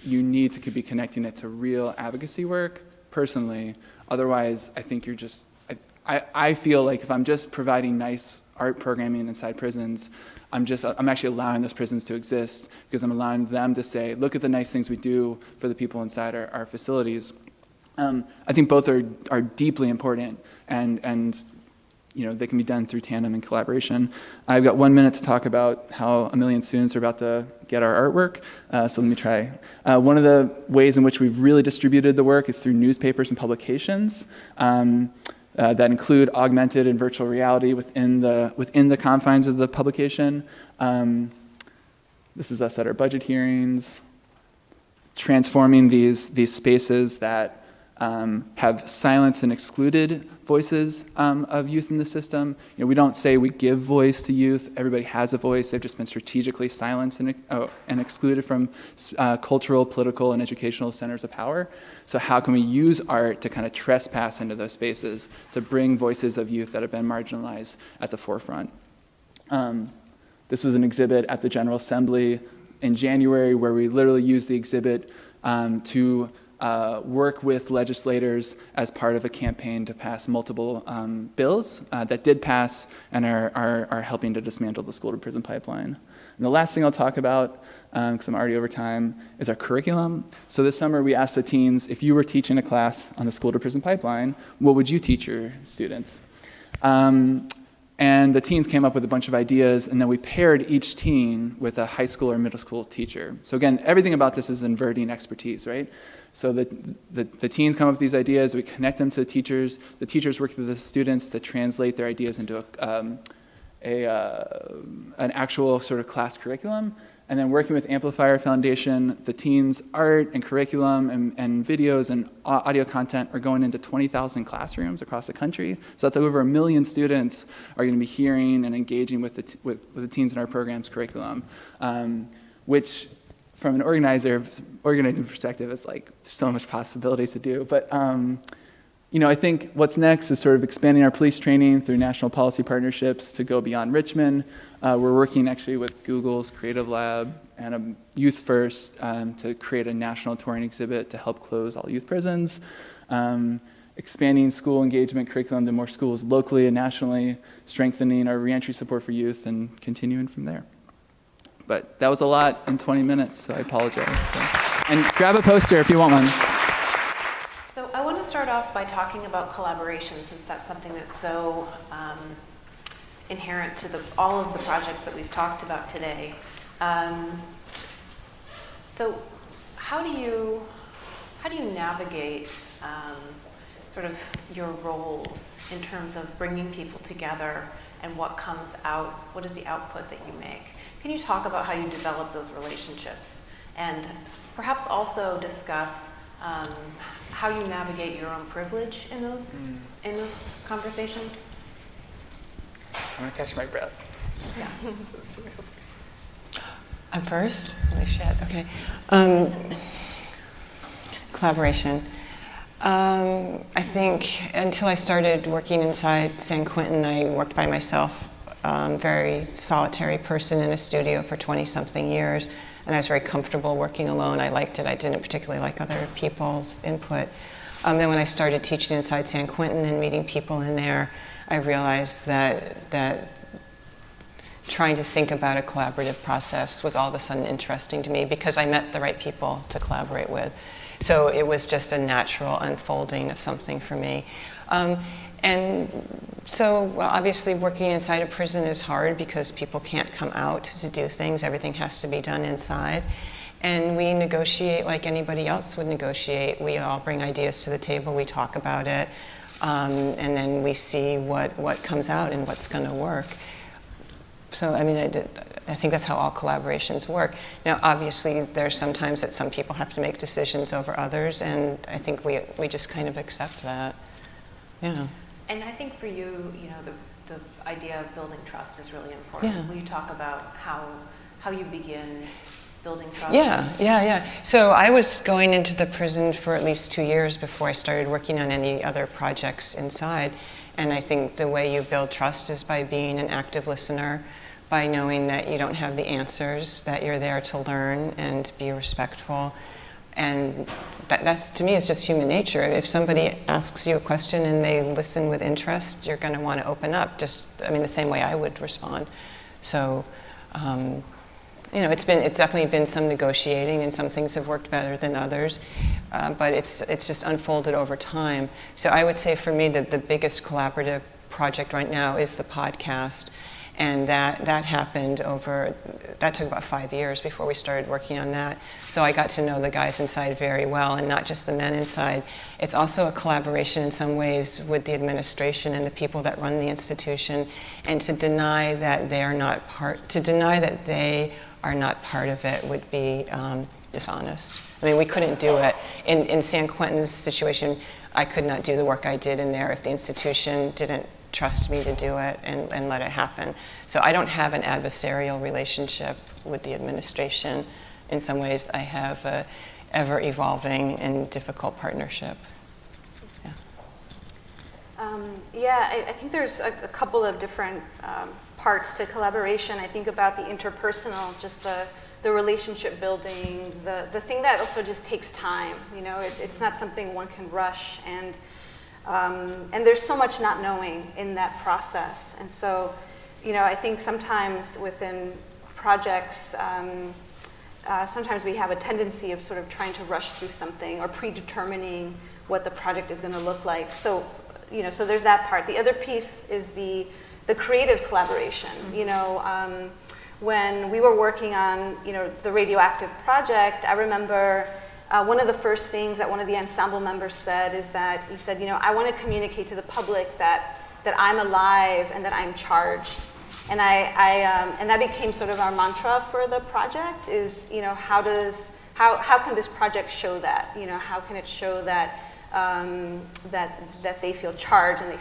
you need to be connecting it to real advocacy work, personally, otherwise I think you're just, I feel like if I'm just providing nice art programming inside prisons, I'm actually allowing those prisons to exist because I'm allowing them to say, look at the nice things we do for the people inside our facilities. I think both are deeply important and they can be done through tandem and collaboration. I've got 1 minute to talk about how 1 million students are about to get our artwork, so let me try. One of the ways in which we've really distributed the work is through newspapers and publications. That include augmented and virtual reality within the confines of the publication. This is us at our budget hearings, transforming these spaces that have silenced and excluded voices of youth in the system. We don't say we give voice to youth. Everybody has a voice. They've just been strategically silenced and excluded from cultural, political, and educational centers of power. So how can we use art to kind of trespass into those spaces to bring voices of youth that have been marginalized at the forefront? This was an exhibit at the General Assembly in January where we literally used the exhibit to work with legislators as part of a campaign to pass multiple bills that did pass and are helping to dismantle the school-to-prison pipeline. And the last thing I'll talk about, because I'm already over time, is our curriculum. So this summer we asked the teens, if you were teaching a class on the school-to-prison pipeline, what would you teach your students? And the teens came up with a bunch of ideas, and then we paired each teen with a high school or middle school teacher. So again, everything about this is inverting expertise, right? So the teens come up with these ideas, we connect them to the teachers work with the students to translate their ideas into an actual sort of class curriculum. And then working with Amplifier Foundation, the teens' art and curriculum and videos and audio content are going into 20,000 classrooms across the country. So that's over 1 million students are going to be hearing and engaging with the teens in our program's curriculum, which from an organizing perspective, it's like there's so much possibilities to do. But I think what's next is sort of expanding our police training through national policy partnerships to go beyond Richmond. We're working actually with Google's Creative Lab and Youth First to create a national touring exhibit to help close all youth prisons. Expanding school engagement curriculum to more schools locally and nationally, strengthening our reentry support for youth, and continuing from there. But that was a lot in 20 minutes, so I apologize. And grab a poster if you want one. So I want to start off by talking about collaboration, since that's something that's so inherent to all of the projects that we've talked about today. So how do you navigate sort of your roles in terms of bringing people together and what comes out, what is the output that you make? Can you talk about how you develop those relationships, and perhaps also discuss how you navigate your own privilege in those conversations? I'm gonna catch my breath. Yeah. I'm first? Holy shit, okay. Collaboration. I think until I started working inside San Quentin, I worked by myself, very solitary person in a studio for 20-something years, and I was very comfortable working alone. I liked it. I didn't particularly like other people's input. Then when I started teaching inside San Quentin and meeting people in there, I realized that trying to think about a collaborative process was all of a sudden interesting to me because I met the right people to collaborate with. So it was just a natural unfolding of something for me. And so, well, obviously working inside a prison is hard because people can't come out to do things. Everything has to be done inside. And we negotiate like anybody else would negotiate. We all bring ideas to the table, we talk about it, and then we see what comes out and what's gonna work. So, I mean, I think that's how all collaborations work. Now, obviously, there's sometimes that some people have to make decisions over others, and I think we just kind of accept that. Yeah. And I think for you, the idea of building trust is really important. Yeah. Will you talk about how you begin building trust? Yeah. So I was going into the prison for at least 2 years before I started working on any other projects inside. And I think the way you build trust is by being an active listener, by knowing that you don't have the answers, that you're there to learn and be respectful. And that's, to me, is just human nature. If somebody asks you a question and they listen with interest, you're going to want to open up, the same way I would respond. So, it's definitely been some negotiating, and some things have worked better than others, but it's just unfolded over time. So I would say for me that the biggest collaborative project right now is the podcast, and that took about 5 years before we started working on that. So I got to know the guys inside very well, and not just the men inside. It's also a collaboration in some ways with the administration and the people that run the institution, and to deny that they are not part of it would be dishonest. I mean, we couldn't do it. In San Quentin's situation, I could not do the work I did in there if the institution didn't trust me to do it and let it happen. So I don't have an adversarial relationship with the administration. In some ways, I have a ever-evolving and difficult partnership. I think there's a couple of different parts to collaboration. I think about the interpersonal, just the relationship building, the thing that also just takes time. It's not something one can rush, and there's so much not knowing in that process. And so, I think sometimes within projects, sometimes we have a tendency of sort of trying to rush through something or predetermining what the project is going to look like. So, so there's that part. The other piece is the creative collaboration. When we were working on, the Radioactive project, I remember one of the first things that one of the ensemble members said is that he said, I want to communicate to the public that I'm alive and that I'm charged. And and that became sort of our mantra for the project is, how can this project show that? How can it show that that they feel charged and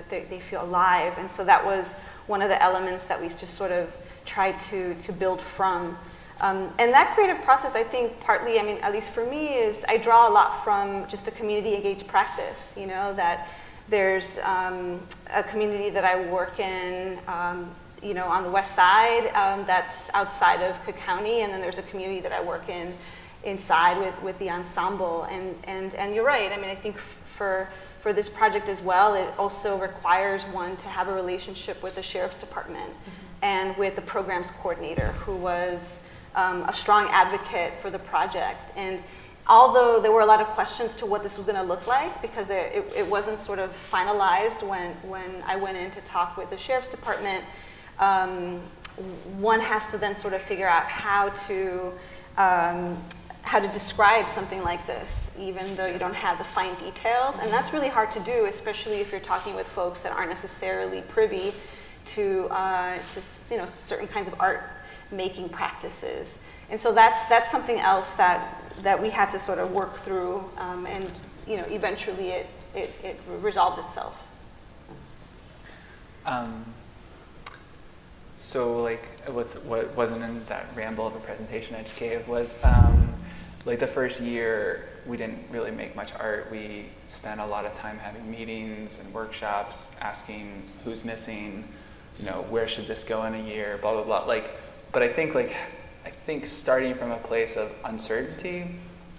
that they feel alive? And so that was one of the elements that we just sort of tried to build from. And that creative process, I think, partly, I mean, at least for me, is I draw a lot from just a community engaged practice, you know, that there's a community that I work in, you know, on the west side that's outside of Cook County, and then there's a community that I work in inside with the ensemble. And you're right, I mean, I think for this project as well, it also requires one to have a relationship with the Sheriff's Department and with the programs coordinator, who was a strong advocate for the project. And although there were a lot of questions to what this was going to look like, because it wasn't sort of finalized when I went in to talk with the Sheriff's Department, one has to then sort of figure out how to describe something like this, even though you don't have the fine details. And that's really hard to do, especially if you're talking with folks that aren't necessarily privy to you know, certain kinds of art making practices. And so that's something else that we had to sort of work through, and you know, eventually it resolved itself. So like what wasn't in that ramble of a presentation I just gave was like the first year we didn't really make much art. We spent a lot of time having meetings and workshops, asking who's missing, you know, where should this go in a year, blah blah blah. Like, but I think starting from a place of uncertainty,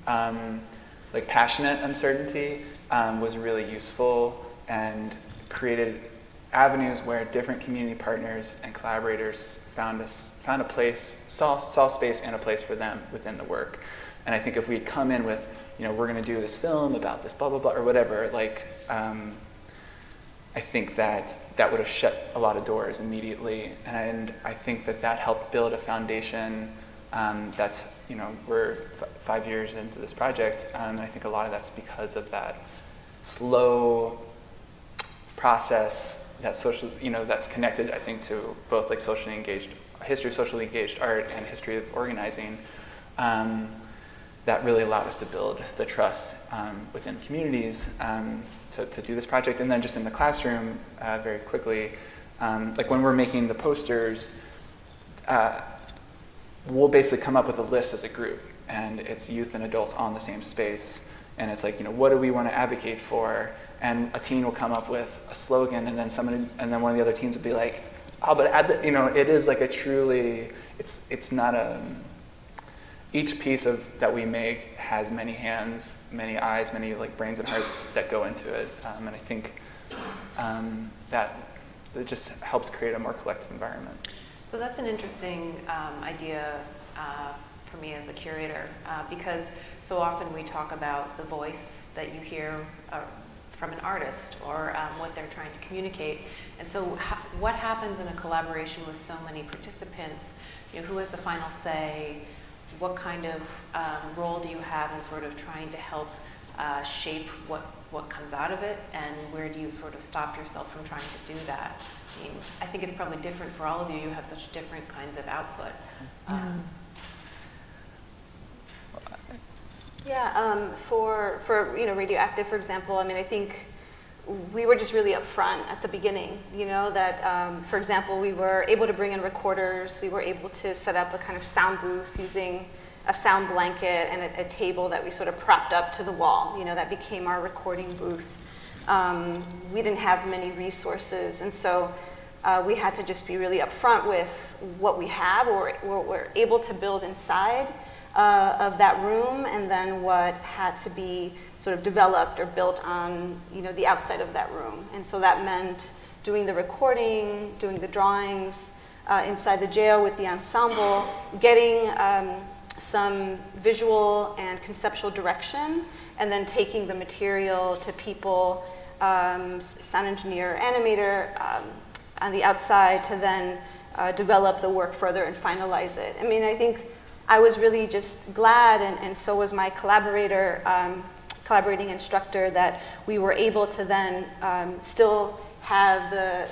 like passionate uncertainty, was really useful and created avenues where different community partners and collaborators found a place, saw space and a place for them within the work. And I think if we'd come in with, you know, we're going to do this film about this blah blah blah or whatever, like I think that would have shut a lot of doors immediately. And I think that helped build a foundation that's, you know, we're 5 years into this project, and I think a lot of that's because of that slow process, that social, you know, that's connected, I think, to both like socially engaged, history of socially engaged art and history of organizing, that really allowed us to build the trust within communities to do this project. And then just in the classroom, very quickly, like when we're making the posters, we'll basically come up with a list as a group, and it's youth and adults on the same space, and it's like, you know, what do we want to advocate for? And a teen will come up with a slogan, and then one of the other teens will be like, oh, but add the, you know, it is like a truly, it's not a, each piece that we make has many hands, many eyes, many like brains and hearts that go into it, and I think that it just helps create a more collective environment. So that's an interesting idea for me as a curator, because so often we talk about the voice that you hear from an artist or what they're trying to communicate. And so what happens in a collaboration with so many participants? You know, who has the final say? What kind of role do you have in sort of trying to help shape what comes out of it? And where do you sort of stop yourself from trying to do that? I mean, I think it's probably different for all of you. You have such different kinds of output. For you know, Radioactive, for example, I mean, I think we were just really upfront at the beginning, you know, that, for example, we were able to bring in recorders, we were able to set up a kind of sound booth using a sound blanket and a table that we sort of propped up to the wall, you know, that became our recording booth. We didn't have many resources, and so we had to just be really upfront with what we have or what we're able to build inside of that room, and then what had to be sort of developed or built on, you know, the outside of that room. And so that meant doing the recording, doing the drawings inside the jail with the ensemble, getting some visual and conceptual direction, and then taking the material to people, sound engineer, animator on the outside, to then develop the work further and finalize it. I mean, I think I was really just glad, and so was my collaborator, collaborating instructor, that we were able to then still have the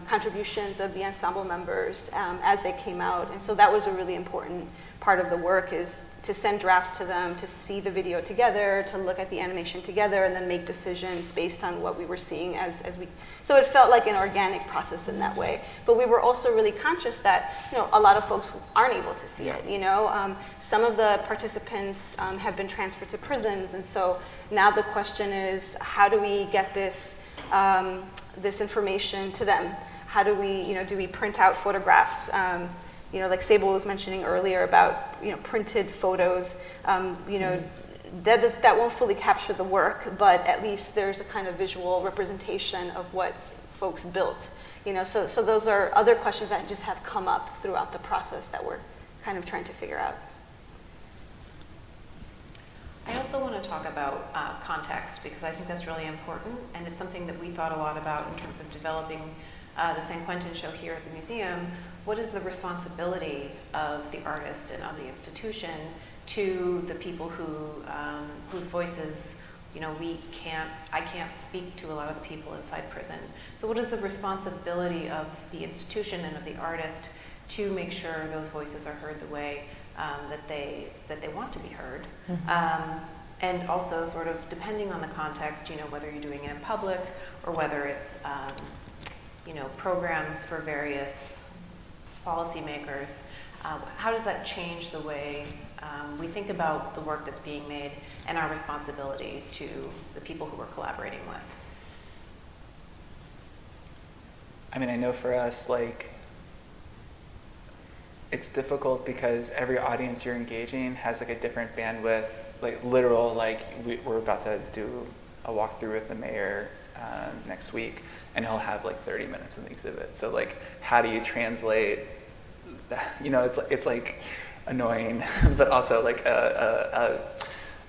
contributions of the ensemble members as they came out. And so that was a really important part of the work is to send drafts to them, to see the video together, to look at the animation together, and then make decisions based on what we were seeing as we. So it felt like an organic process in that way. But we were also really conscious that, you know, a lot of folks aren't able to see it. You know, some of the participants have been transferred to prisons, and so now the question is, how do we get this this information to them? How do we, you know, do we print out photographs? You know, like Sable was mentioning earlier about, you know, printed photos. You know, that won't fully capture the work, but at least there's a kind of visual representation of what folks built. You know, so those are other questions that just have come up throughout the process that we're kind of trying to figure out. I also want to talk about context, because I think that's really important, and it's something that we thought a lot about in terms of developing the San Quentin show here at the museum. What is the responsibility of the artist and of the institution to the people who whose voices, you know, I can't speak to a lot of the people inside prison. So what is the responsibility of the institution and of the artist to make sure those voices are heard the way that they want to be heard? Mm-hmm. And also, sort of depending on the context, you know, whether you're doing it in public or whether it's you know, programs for various policymakers, how does that change the way we think about the work that's being made and our responsibility to the people who we're collaborating with? I mean, I know for us, like, it's difficult because every audience you're engaging has like a different bandwidth, like literal, like we're about to do a walkthrough with the mayor next week, and he'll have like 30 minutes in the exhibit. So like, how do you translate that? You know, it's like annoying, but also like a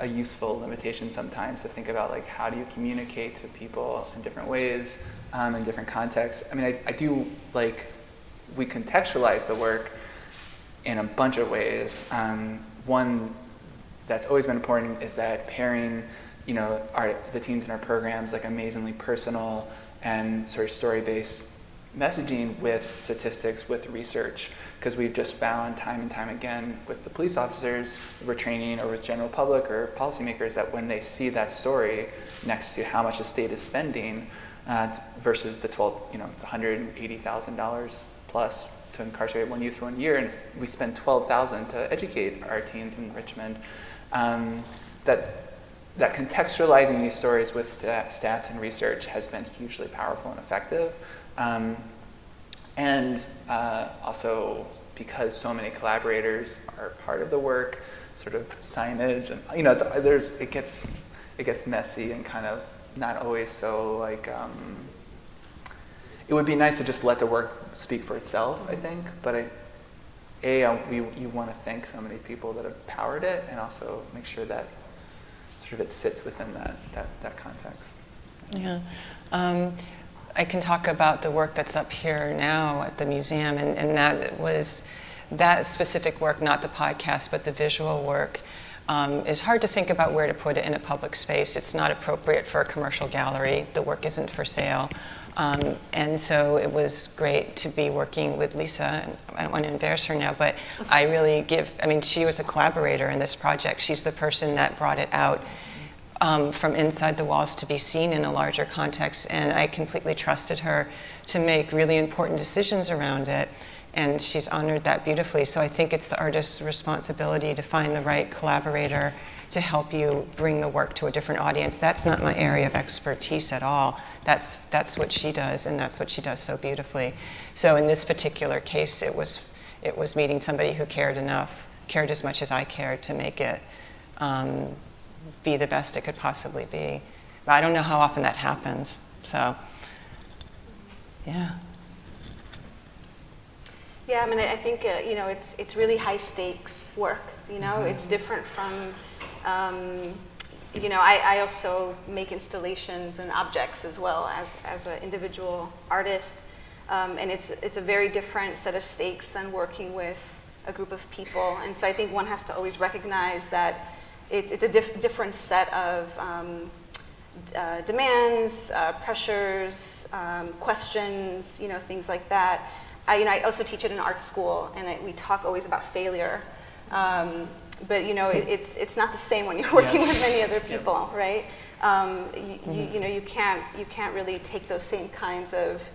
useful limitation sometimes to think about, like, how do you communicate to people in different ways, in different contexts. I mean, I do, like, we contextualize the work in a bunch of ways. One that's always been important is that pairing, you know, the teens in our programs, like, amazingly personal and sort of story-based messaging with statistics, with research, because we've just found time and time again with the police officers we're training, or with general public or policymakers, that when they see that story next to how much the state is spending versus the it's $180,000 plus to incarcerate one youth for 1 year, and we spend $12,000 to educate our teens in Richmond, that contextualizing these stories with stats and research has been hugely powerful and effective. And also, because so many collaborators are part of the work, sort of signage, and, you know, it gets messy and kind of not always so, like, it would be nice to just let the work speak for itself, I think, but you want to thank so many people that have powered it, and also make sure that sort of it sits within that context. Yeah. I can talk about the work that's up here now at the museum, and that was that specific work, not the podcast, but the visual work. It's hard to think about where to put it in a public space. It's not appropriate for a commercial gallery. The work isn't for sale. And so it was great to be working with Lisa. I don't want to embarrass her now, but I really she was a collaborator in this project. She's the person that brought it out from inside the walls to be seen in a larger context, and I completely trusted her to make really important decisions around it, and she's honored that beautifully. So I think it's the artist's responsibility to find the right collaborator to help you bring the work to a different audience. That's not my area of expertise at all. That's what she does, and that's what she does so beautifully. So in this particular case, it was meeting somebody who cared as much as I cared, to make it be the best it could possibly be. But I don't know how often that happens, so yeah. Yeah, I mean, I think you know, it's really high stakes work. You know, it's different from you know, I also make installations and objects as well as an individual artist, and it's a very different set of stakes than working with a group of people. And so I think one has to always recognize that it's a different set of demands, pressures, questions, you know, things like that. I also teach at an art school, and we talk always about failure. But it's not the same when you're working with many other people, right? You can't really take those same kinds of.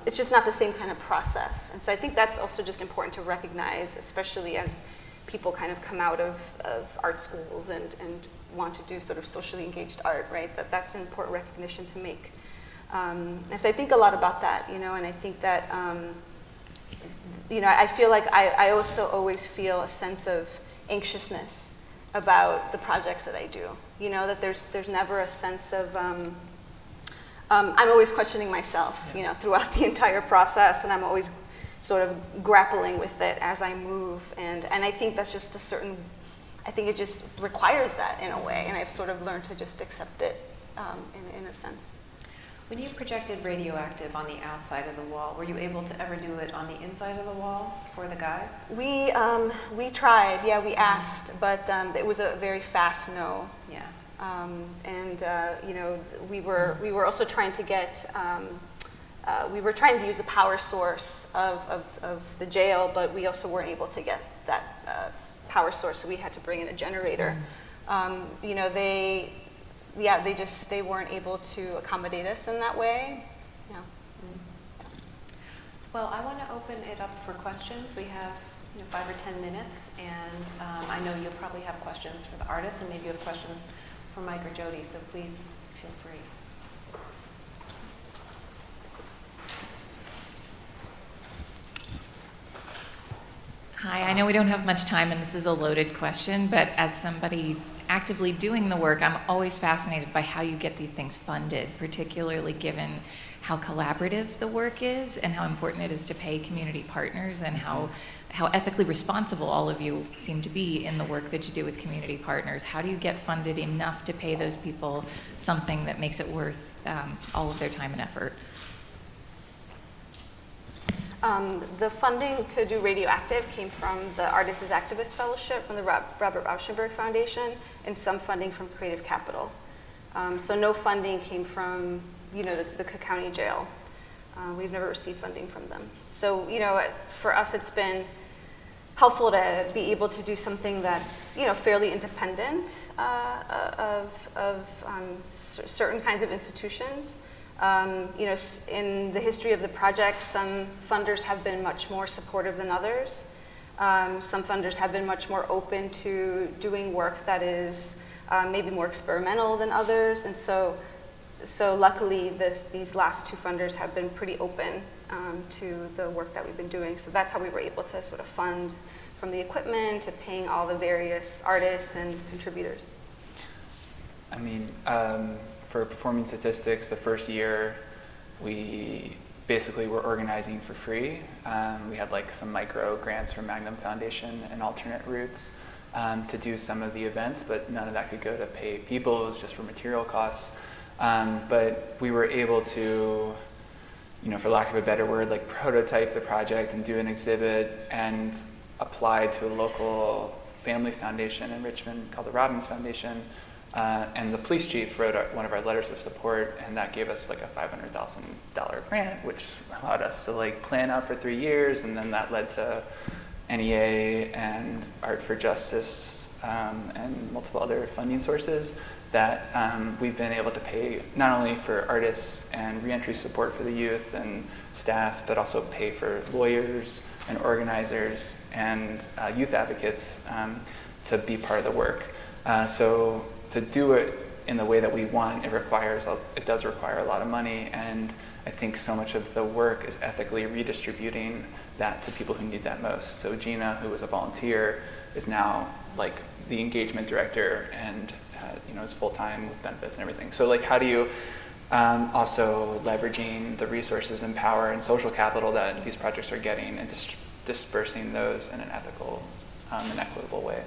It's just not the same kind of process, and so I think that's also just important to recognize, especially as people kind of come out of art schools and want to do sort of socially engaged art, right? That's an important recognition to make. And so I think a lot about that, and I think that, I feel like I also always feel a sense of anxiousness about the projects that I do, that there's never a sense of, I'm always questioning myself, throughout the entire process, and I'm always sort of grappling with it as I move, and I think that's just I think it just requires that in a way, and I've sort of learned to just accept it in a sense. When you projected Radioactive on the outside of the wall, were you able to ever do it on the inside of the wall for the guys? We tried, we asked, but it was a very fast no. Yeah. We were also trying to get, we were trying to use the power source of the jail, but we also weren't able to get that power source, so we had to bring in a generator. They weren't able to accommodate us in that way. Yeah. Well, I want to open it up for questions. We have 5 or 10 minutes, and I know you'll probably have questions for the artists, and maybe you have questions for Mike or Jody, so please feel free. Hi, I know we don't have much time and this is a loaded question, but as somebody actively doing the work, I'm always fascinated by how you get these things funded, particularly given how collaborative the work is and how important it is to pay community partners and how ethically responsible all of you seem to be in the work that you do with community partners. How do you get funded enough to pay those people something that makes it worth all of their time and effort? The funding to do Radioactive came from the Artists as Activists Fellowship from the Robert Rauschenberg Foundation and some funding from Creative Capital. So no funding came from the Cook County Jail. We've never received funding from them. So for us it's been helpful to be able to do something that's fairly independent of certain kinds of institutions. In the history of the project, some funders have been much more supportive than others. Some funders have been much more open to doing work that is maybe more experimental than others. And so luckily, these last 2 funders have been pretty open to the work that we've been doing. So that's how we were able to sort of fund from the equipment to paying all the various artists and contributors. I mean, for performing statistics, the first year we basically were organizing for free. We had like some micro grants from Magnum Foundation and alternate routes to do some of the events, but none of that could go to pay people. It was just for material costs. But we were able to, for lack of a better word, like prototype the project and do an exhibit and apply to a local family foundation in Richmond called the Robbins Foundation. And the police chief wrote one of our letters of support, and that gave us like a $500,000 grant, which allowed us to like plan out for 3 years, and then that led to NEA and Art for Justice and multiple other funding sources that we've been able to pay not only for artists and reentry support for the youth and staff, but also pay for lawyers and organizers and youth advocates to be part of the work. So to do it in the way that we want, it does require a lot of money, and I think so much of the work is ethically redistributing that to people who need that most. So Gina, who was a volunteer, is now like the engagement director and is full-time with benefits and everything. So like how do you also leveraging the resources and power and social capital that these projects are getting and dispersing those in an ethical and equitable way?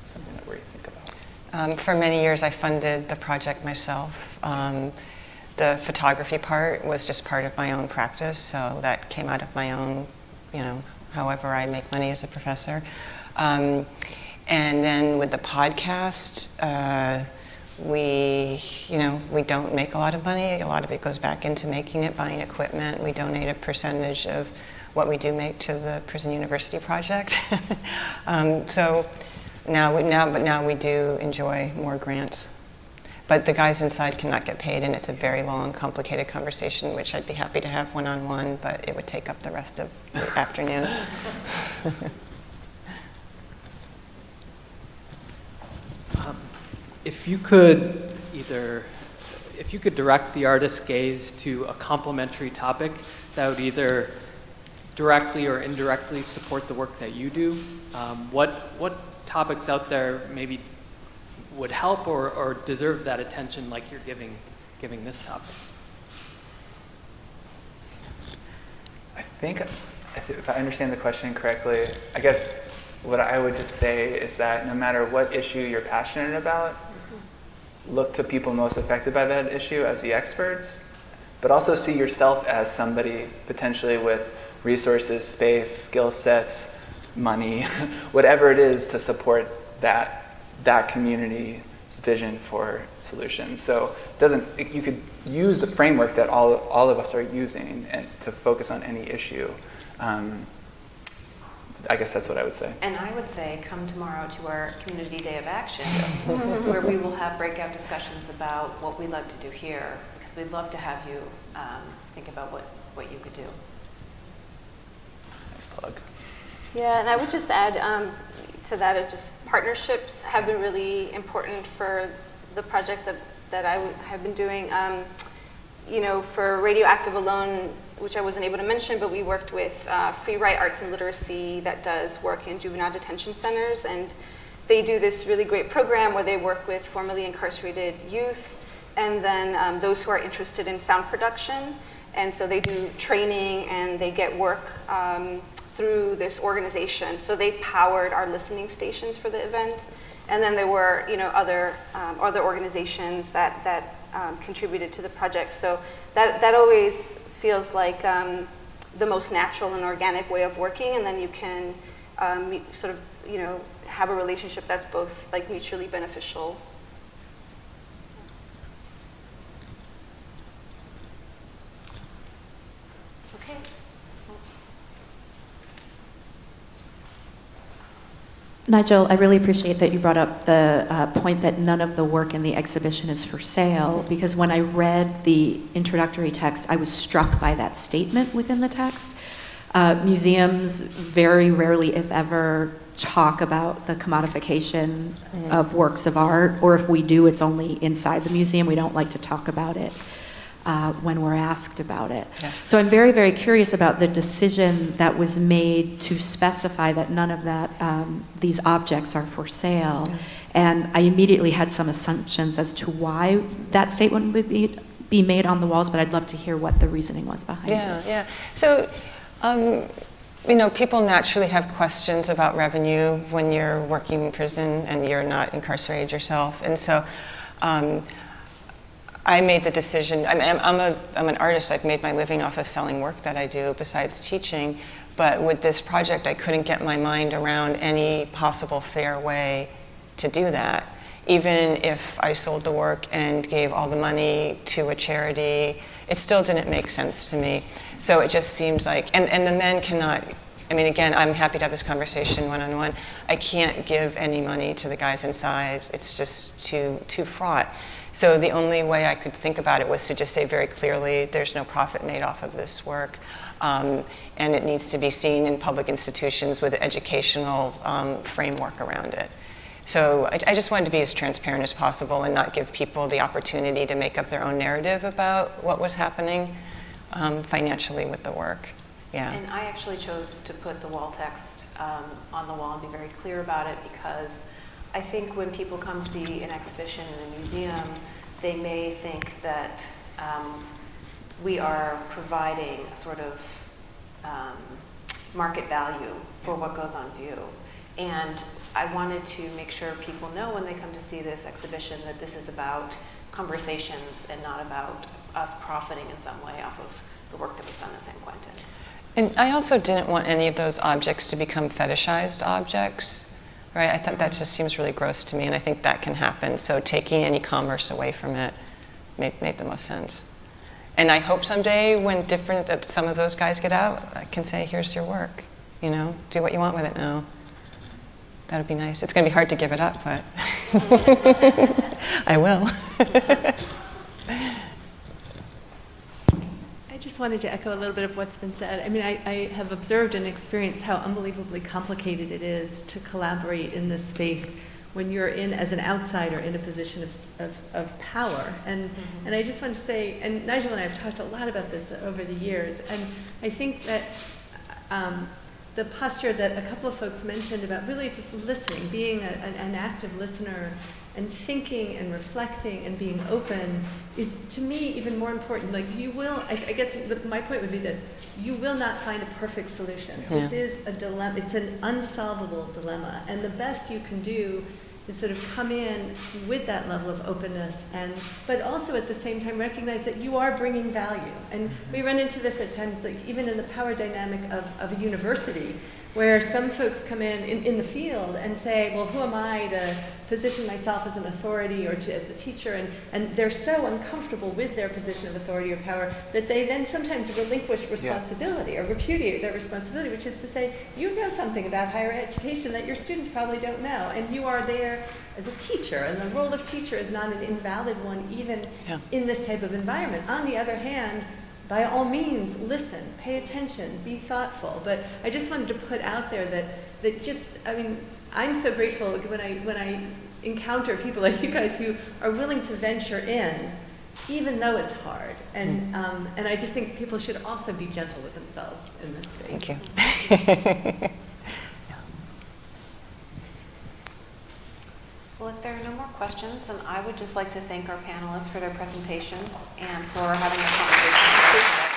Something that we think about. For many years, I funded the project myself. The photography part was just part of my own practice, so that came out of my own, however I make money as a professor. And then with the podcast, we don't make a lot of money. A lot of it goes back into making it, buying equipment. We donate a percentage of what we do make to the Prison University project. So now we do enjoy more grants. But the guys inside cannot get paid, and it's a very long, complicated conversation, which I'd be happy to have one-on-one, but it would take up the rest of the afternoon. If you could direct the artist's gaze to a complementary topic that would either directly or indirectly support the work that you do, what topics out there maybe would help or deserve that attention like you're giving this topic? I think if I understand the question correctly, I guess what I would just say is that no matter what issue you're passionate about, look to people most affected by that issue as the experts, but also see yourself as somebody potentially with resources, space, skill sets, money, whatever it is to support that community's vision for solutions. So you could use a framework that all of us are using and to focus on any issue. I guess that's what I would say. And I would say come tomorrow to our Community Day of Action, where we will have breakout discussions about what we'd like to do here, because we'd love to have you think about what you could do. Nice plug. Yeah, and I would just add to that, of just partnerships have been really important for the project that I have been doing. For Radioactive alone, which I wasn't able to mention, but we worked with Free Right Arts and Literacy that does work in juvenile detention centers, and they do this really great program where they work with formerly incarcerated youth and then those who are interested in sound production. And so they do training and they get work through this organization. So they powered our listening stations for the event. And then there were other organizations that contributed to the project. So that always feels like the most natural and organic way of working, and then you can sort of have a relationship that's both like mutually beneficial. Okay. Nigel, I really appreciate that you brought up the point that none of the work in the exhibition is for sale, because when I read the introductory text, I was struck by that statement within the text. Museums very rarely, if ever, talk about the commodification of works of art, or if we do, it's only inside the museum. We don't like to talk about it when we're asked about it. Yes. So I'm very, very curious about the decision that was made to specify that none of that these objects are for sale. And I immediately had some assumptions as to why that statement would be made on the walls, but I'd love to hear what the reasoning was behind it. Yeah. So, people naturally have questions about revenue when you're working in prison and you're not incarcerated yourself. And so, I made the decision. I'm an artist. I've made my living off of selling work that I do besides teaching. But with this project, I couldn't get my mind around any possible fair way to do that. Even if I sold the work and gave all the money to a charity, it still didn't make sense to me. So it just seems like, and the men cannot, again, I'm happy to have this conversation one-on-one. I can't give any money to the guys inside. It's just too fraught. So the only way I could think about it was to just say very clearly, there's no profit made off of this work. And it needs to be seen in public institutions with an educational framework around it. So I just wanted to be as transparent as possible and not give people the opportunity to make up their own narrative about what was happening financially with the work. Yeah. And I actually chose to put the wall text on the wall and be very clear about it, because I think when people come see an exhibition in a museum, they may think that we are providing a sort of market value for what goes on view. And I wanted to make sure people know when they come to see this exhibition that this is about conversations and not about us profiting in some way off of the work that was done at San Quentin. And I also didn't want any of those objects to become fetishized objects. Right, I thought that just seems really gross to me, and I think that can happen. So taking any commerce away from it made the most sense. And I hope someday when some of those guys get out, I can say, here's your work, you know, do what you want with it now. That would be nice. It's going to be hard to give it up, but I will. I just wanted to echo a little bit of what's been said. I mean, I have observed and experienced how unbelievably complicated it is to collaborate in this space when you're as an outsider in a position of power. And I just want to say, and Nigel and I have talked a lot about this over the years, and I think that the posture that a couple of folks mentioned about really just listening, being an active listener and thinking and reflecting and being open is, to me, even more important. Like, you will, I guess my point would be this: you will not find a perfect solution. Yeah. This is a dilemma. It's an unsolvable dilemma. And the best you can do is sort of come in with that level of openness, but also at the same time recognize that you are bringing value. And we run into this at times, like even in the power dynamic of a university, where some folks come in the field and say, well, who am I to position myself as an authority or as a teacher? And they're so uncomfortable with their position of authority or power that they then sometimes relinquish responsibility or repudiate their responsibility, which is to say, you know something about higher education that your students probably don't know, and you are there as a teacher, and the role of teacher is not an invalid one even in this type of environment. On the other hand, by all means, listen, pay attention, be thoughtful. But I just wanted to put out there that just, I mean, I'm so grateful when I encounter people like you guys who are willing to venture in, even though it's hard. And I just think people should also be gentle with themselves in this space. Thank you. Well, if there are no more questions, then I would just like to thank our panelists for their presentations and for having a conversation.